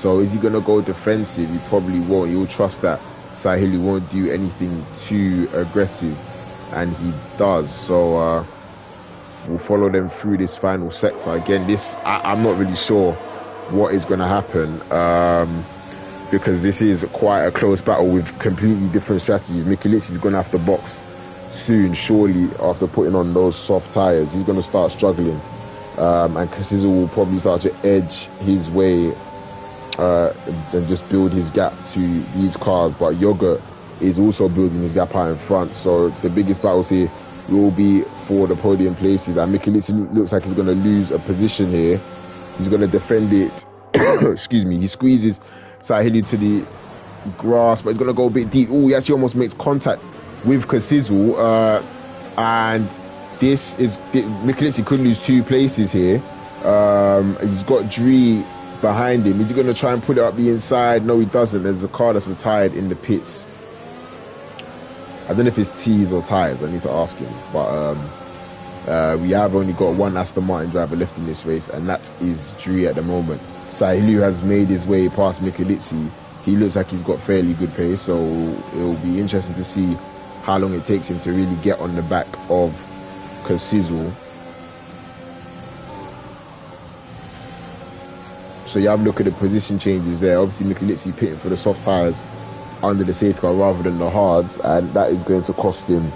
So is he going to go defensive? He probably won't. He'll trust that Sahili won't do anything too aggressive, and he does. So we'll follow them through this final sector. Again, I'm not really sure what is going to happen, because this is quite a close battle with completely different strategies. Michelizi's going to have to box soon, surely, after putting on those soft tyres. He's going to start struggling, and Casizo will probably start to edge his way and just build his gap to these cars. But Yogurt is also building his gap out in front, so the biggest battles here will be for the podium places, and Michelizi looks like he's going to lose a position here. He's going to defend it. Excuse me. He squeezes Sahili to the grass, but he's going to go a bit deep. Oh, he actually almost makes contact with Casizo, and this is Michelizi could lose 2 places here. He's got Dree behind him. Is he going to try and put it up the inside? No, he doesn't. There's a car that's retired in the pits. I don't know if it's T's or tyres. I need to ask him. But we have only got one Aston Martin driver left in this race, and that is Dree at the moment. Sahilu has made his way past Michelizi. He looks like he's got fairly good pace, so it'll be interesting to see how long it takes him to really get on the back of Casizo. So you have a look at the position changes there. Obviously Michelizi pitting for the soft tyres under the safety car rather than the hards, and that is going to cost him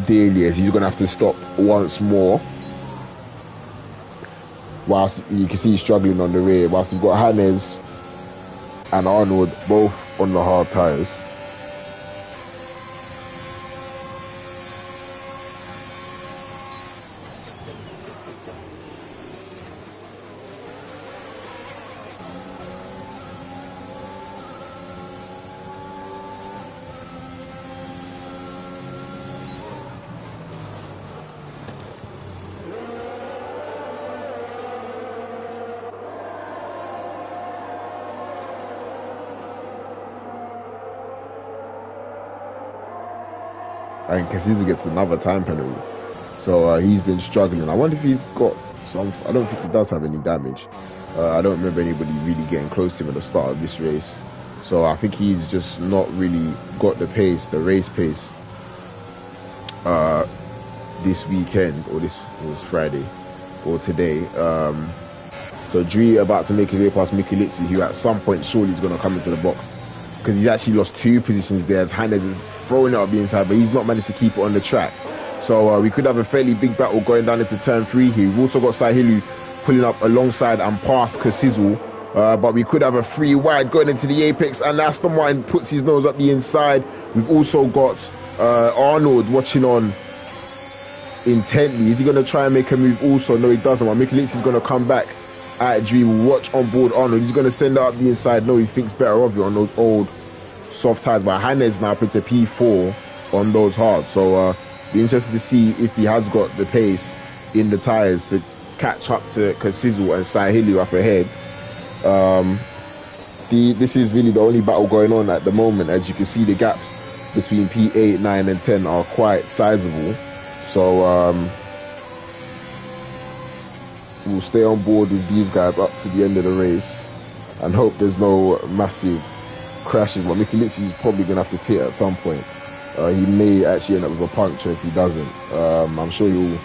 dearly, as he's going to have to stop once more. Whilst you can see he's struggling on the rear, whilst you've got Hannes and Arnold both on the hard tyres. And Casizo gets another time penalty. So he's been struggling. I wonder if he's got some... I don't think he does have any damage. I don't remember anybody really getting close to him at the start of this race. So I think he's just not really got the pace, the race pace, this weekend, or this was Friday, or today. So Dree about to make his way past Michelizi, who at some point surely is going to come into the box, because he's actually lost 2 positions there, as Hannes is throwing it up the inside, but he's not managed to keep it on the track. So we could have a fairly big battle going down into turn 3 here. We've also got Sahilu pulling up alongside and past Casizo, but we could have a 3 wide going into the apex, and Aston Martin puts his nose up the inside. We've also got Arnold watching on intently. Is he going to try and make a move also? No, he doesn't. Well, Michelizi is going to come back at Dree. Watch on board Arnold. He's going to send it up the inside. No, he thinks better of it on those old soft tyres. But Hannes now puts a P4 on those hard. So be interested to see if he has got the pace in the tyres to catch up to Casizo and Sahilu up ahead. This is really the only battle going on at the moment. As you can see, the gaps between P8, 9 and 10 are quite sizable. So we'll stay on board with these guys up to the end of the race and hope there's no massive crashes. But Michelizi is probably going to have to pit at some point. He may actually end up with a puncture if he doesn't. I'm sure he'll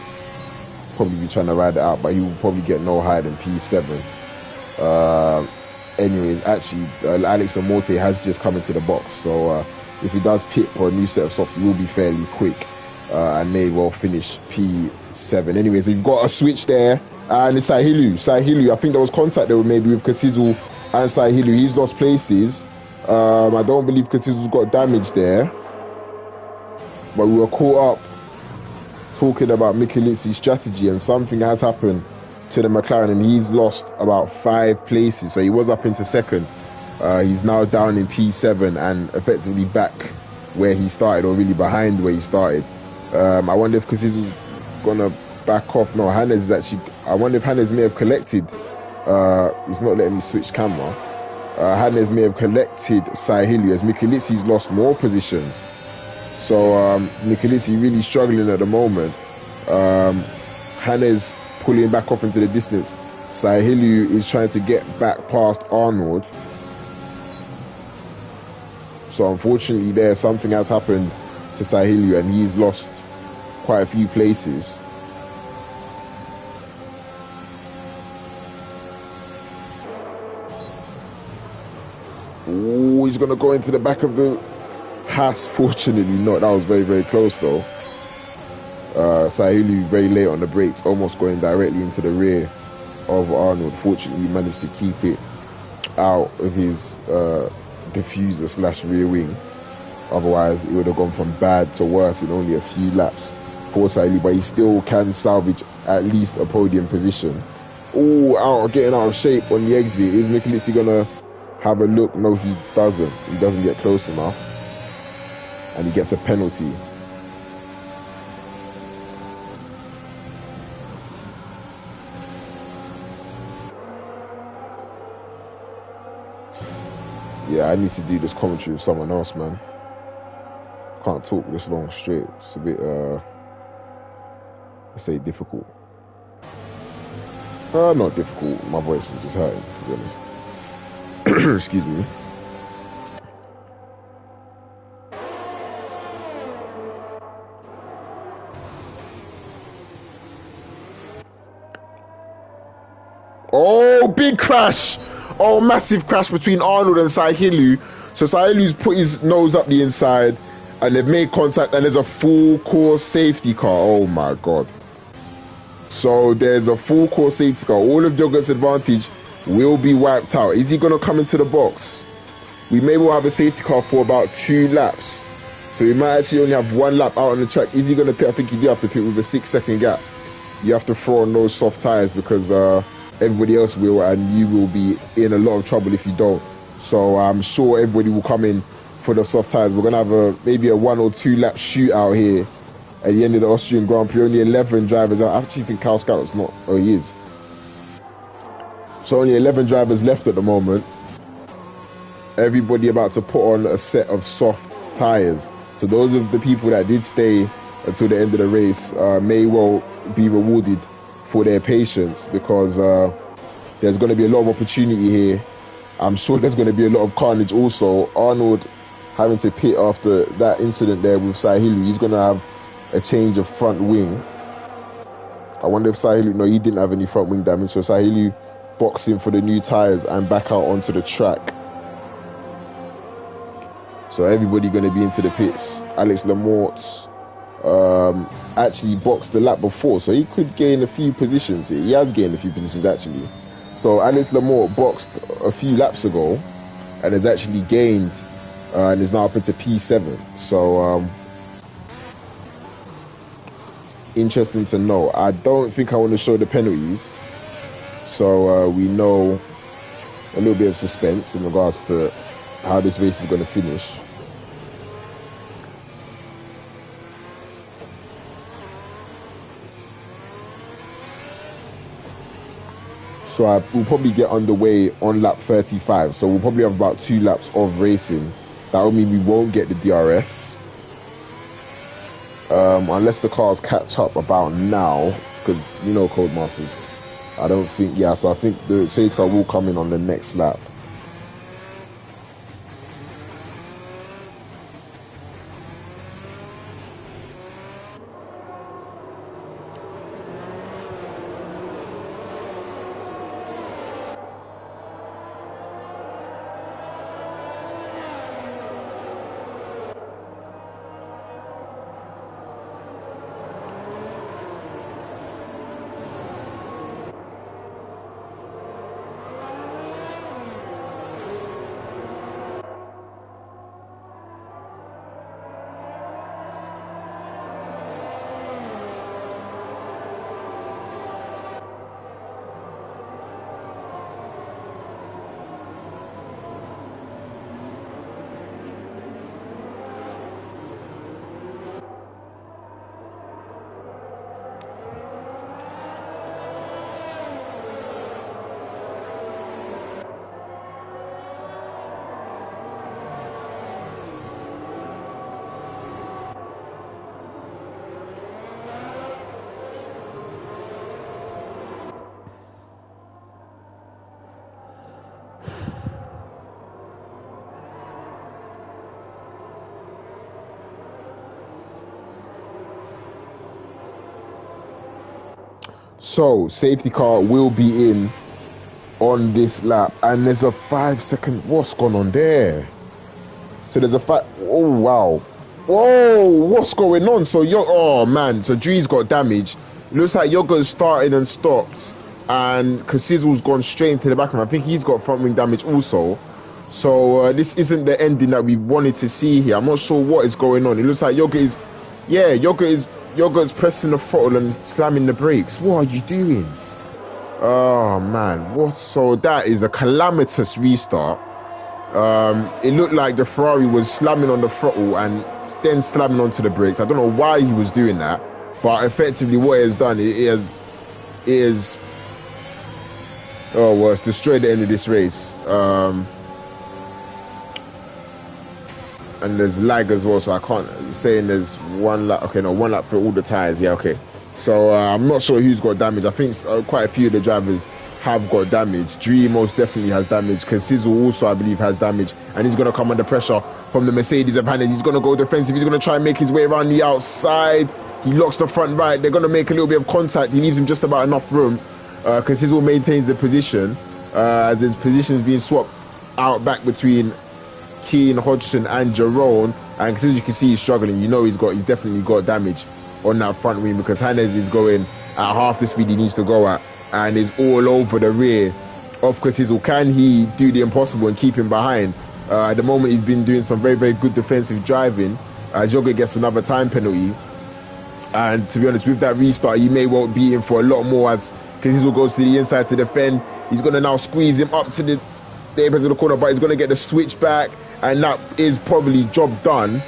probably be trying to ride it out, but he will probably get no higher than P7. Anyways, actually, Alex Amorte has just come into the box, so if he does pit for a new set of softs, he will be fairly quick and may well finish P7. Anyways, we've got a switch there, and it's Sahilu. I think there was contact there maybe with Casizo and Sahilu. He's lost places. I don't believe Casizo's got damage there, but we were caught up talking about Michelizi's strategy, and something has happened to the McLaren, and he's lost about 5 places. So he was up into second. He's now down in P7 and effectively back where he started, or really behind where he started. I wonder if Casizo's gonna back off. No, Hannes is actually... I wonder if Hannes may have collected... he's not letting me switch camera. Hannes may have collected Sahilu, as Michelizi's lost more positions. So Michelizi really struggling at the moment. Hannes pulling back off into the distance. Sahilu is trying to get back past Arnold. So unfortunately there, something has happened to Sahilu and he's lost quite a few places. Oh, he's going to go into the back of the Haas. Fortunately not. That was very, very close though. Sahilu very late on the brakes, almost going directly into the rear of Arnold. Fortunately, he managed to keep it out of his diffuser slash rear wing. Otherwise, it would have gone from bad to worse in only a few laps for Sahilu, but he still can salvage at least a podium position. Oh, getting out of shape on the exit. Is Michelici going to have a look? No, he doesn't. He doesn't get close enough. And he gets a penalty. Yeah, I need to do this commentary with someone else, man. Can't talk this long straight. It's a bit, let's say difficult. Not difficult. My voice is just hurting, to be honest. Excuse me. Oh, big crash. Oh, massive crash between Arnold and Sahilu. So Sahilu's put his nose up the inside and they've made contact and there's a full course safety car. Oh my God. So there's a full course safety car. All of Joggert's advantage will be wiped out. Is he going to come into the box? We may well have a safety car for about 2 laps. So we might actually only have 1 lap out on the track. Is he going to pit? I think you do have to pit with a 6-second gap. You have to throw on those soft tyres because everybody else will, and you will be in a lot of trouble if you don't. So I'm sure everybody will come in for the soft tyres. We're going to have maybe a 1 or 2 lap shootout here at the end of the Austrian Grand Prix. Only 11 drivers. I actually think Carl Scott's not. Oh, he is. So only 11 drivers left at the moment. Everybody about to put on a set of soft tyres. So those of the people that did stay until the end of the race may well be rewarded for their patience, because there's going to be a lot of opportunity here. I'm sure there's going to be a lot of carnage also. Arnold having to pit after that incident there with Sahilu. He's going to have a change of front wing. I wonder if Sahilu... No, he didn't have any front wing damage. So Sahilu boxing for the new tyres and back out onto the track. So everybody going to be into the pits. Alex Lamort's actually boxed the lap before, so he could gain a few positions here. He has gained a few positions actually. So Alex Lamort boxed a few laps ago and has actually gained and is now up into P7. So interesting to know. I don't think I want to show the penalties, so we know a little bit of suspense in regards to how this race is going to finish. So we'll probably get underway on lap 35. So we'll probably have about 2 laps of racing. That will mean we won't get the DRS. Unless the cars catch up about now. Because, you know, Codemasters. I don't think, yeah, so I think the safety car will come in on the next lap. So safety car will be in on this lap, and there's a 5-second. What's gone on there? So there's a oh wow, whoa, what's going on? So oh man, so Dree's got damage. It looks like Yoga's started and stopped, and Sizzle's gone straight into the back of him. I think he's got front wing damage also. So this isn't the ending that we wanted to see here. I'm not sure what is going on. It looks like Yoga is pressing the throttle and slamming the brakes. What are you doing? Oh man, what? So that is a calamitous restart. It looked like the Ferrari was slamming on the throttle and then slamming onto the brakes. I don't know why he was doing that, but effectively what it has done, it's destroyed the end of this race. And there's lag as well, so I can't saying there's one lap. Okay, no, one lap for all the tires. Yeah, okay. So I'm not sure who's got damage. I think quite a few of the drivers have got damage. Dree most definitely has damage, because Sizzle also, I believe, has damage, and he's going to come under pressure from the Mercedes advantage. He's going to go defensive. He's going to try and make his way around the outside. He locks the front right. They're going to make a little bit of contact. He leaves him just about enough room, because Sizzle maintains the position as his position is being swapped out back between Keane, Hodgson and Jerome, and as you can see, he's struggling. You know he's definitely got damage on that front wing, because Hannes is going at half the speed he needs to go at, and is all over the rear of Sizzle. Can he do the impossible and keep him behind? At the moment, he's been doing some very, very good defensive driving, as Yoga gets another time penalty. And to be honest, with that restart, he may well be in for a lot more, as Sizzle goes to the inside to defend. He's going to now squeeze him up to the apex of the corner, but he's going to get the switch back, and that is probably job done.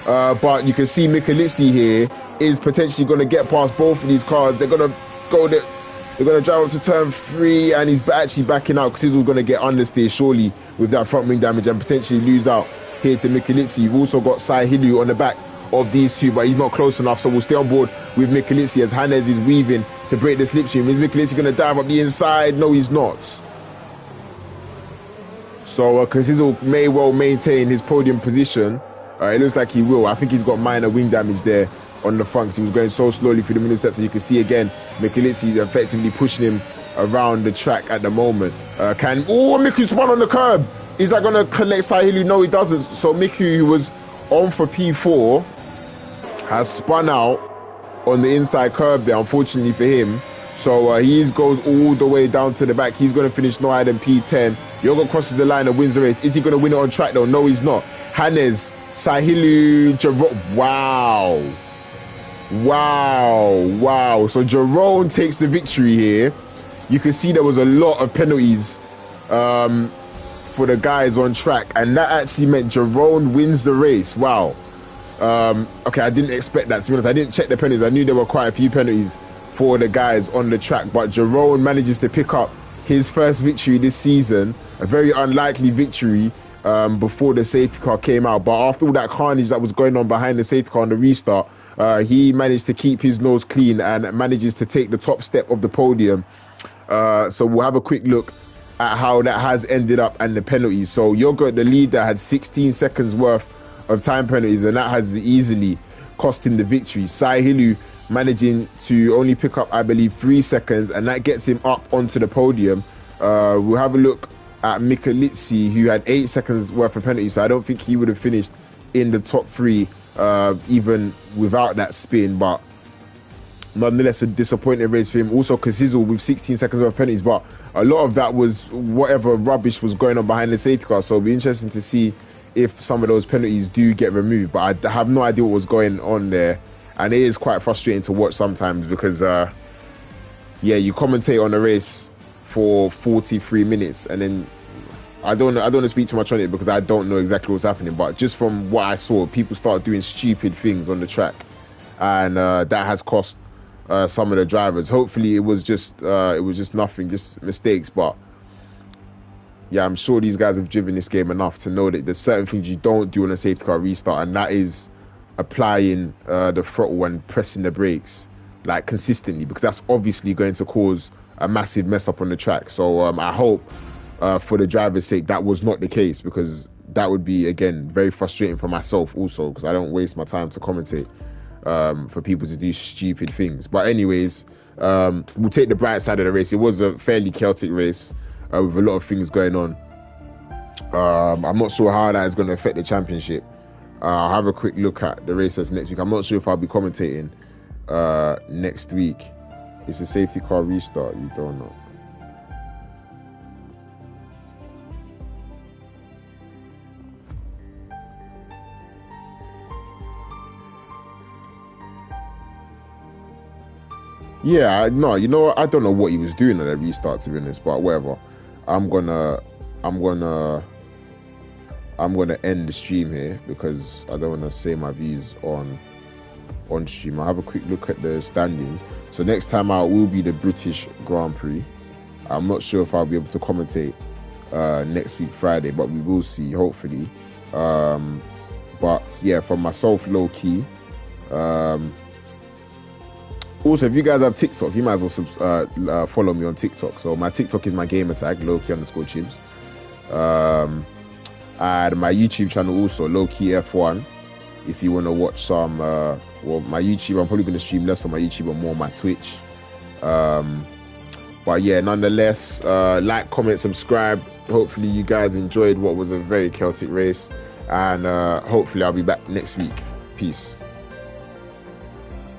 But you can see Michelizzi here is potentially going to get past both of these cars. They're going to drive up to turn 3, and he's actually backing out, because Sizzle's going to get understeer surely with that front wing damage and potentially lose out here to Michelizzi. You've also got Sahilu on the back of these two, but he's not close enough, so we'll stay on board with Michelizzi as Hannes is weaving to break the slipstream. Is Michelizzi going to dive up the inside? No, he's not. So Sizzle may well maintain his podium position. It looks like he will. I think he's got minor wing damage there on the front, because he was going so slowly through the middle sector. You can see again, Michelizzi is effectively pushing him around the track at the moment. Miku spun on the curb. Is that going to collect Sahilu? No, he doesn't. So Miku, who was on for P4, has spun out on the inside curb there, unfortunately for him. So he goes all the way down to the back. He's going to finish no higher than P10. Yoga crosses the line and wins the race. Is he going to win it on track though? No, he's not. Hannes, Sahilu, Jerome. Wow. So Jerome takes the victory here. You can see there was a lot of penalties for the guys on track, and that actually meant Jerome wins the race. Wow. Okay, I didn't expect that, to be honest. I didn't check the penalties. I knew there were quite a few penalties for the guys on the track, but Jerome manages to pick up his first victory this season. A very unlikely victory before the safety car came out, but after all that carnage that was going on behind the safety car on the restart, he managed to keep his nose clean and manages to take the top step of the podium. So we'll have a quick look at how that has ended up and the penalties. So Yoga, the leader, had 16 seconds worth of time penalties, and that has easily cost him the victory. Sahilu managing to only pick up, I believe, 3 seconds, and that gets him up onto the podium. We'll have a look at Michelizzi, who had 8 seconds worth of penalties, so I don't think he would have finished in the top 3 even without that spin, but nonetheless a disappointing race for him. Also Sizzle with 16 seconds worth of penalties, but a lot of that was whatever rubbish was going on behind the safety car, so it'll be interesting to see if some of those penalties do get removed, but I have no idea what was going on there. And it is quite frustrating to watch sometimes, because you commentate on a race for 43 minutes, and then I don't want to speak too much on it because I don't know exactly what's happening, but just from what I saw, people start doing stupid things on the track, and that has cost some of the drivers. Hopefully it was just nothing, just mistakes, but yeah, I'm sure these guys have driven this game enough to know that there's certain things you don't do on a safety car restart, and that is applying the throttle and pressing the brakes like consistently, because that's obviously going to cause a massive mess up on the track. So I hope for the driver's sake that was not the case, because that would be, again, very frustrating for myself also, because I don't waste my time to commentate for people to do stupid things. But anyways, we'll take the bright side of the race. It was a fairly chaotic race with a lot of things going on. I'm not sure how that is going to affect the championship. I'll have a quick look at the race that's next week. I'm not sure if I'll be commentating next week. It's a safety car restart. You don't know. Yeah, no, you know what? I don't know what he was doing at the restart, to be honest, but whatever. I'm gonna end the stream here because I don't want to say my views on stream. I'll have a quick look at the standings. So next time out will be the British Grand Prix. I'm not sure if I'll be able to commentate next week Friday, but we will see, hopefully. But yeah, for myself, low key. Also, if you guys have TikTok, you might as well follow me on TikTok. So my TikTok is my gamer tag, lowkey_chibs. And my YouTube channel also, lowkey F1. If you want to watch some, well, my YouTube, I'm probably going to stream less on my YouTube and more on my Twitch. But yeah, nonetheless, like, comment, subscribe. Hopefully you guys enjoyed what was a very chaotic race. And hopefully I'll be back next week. Peace.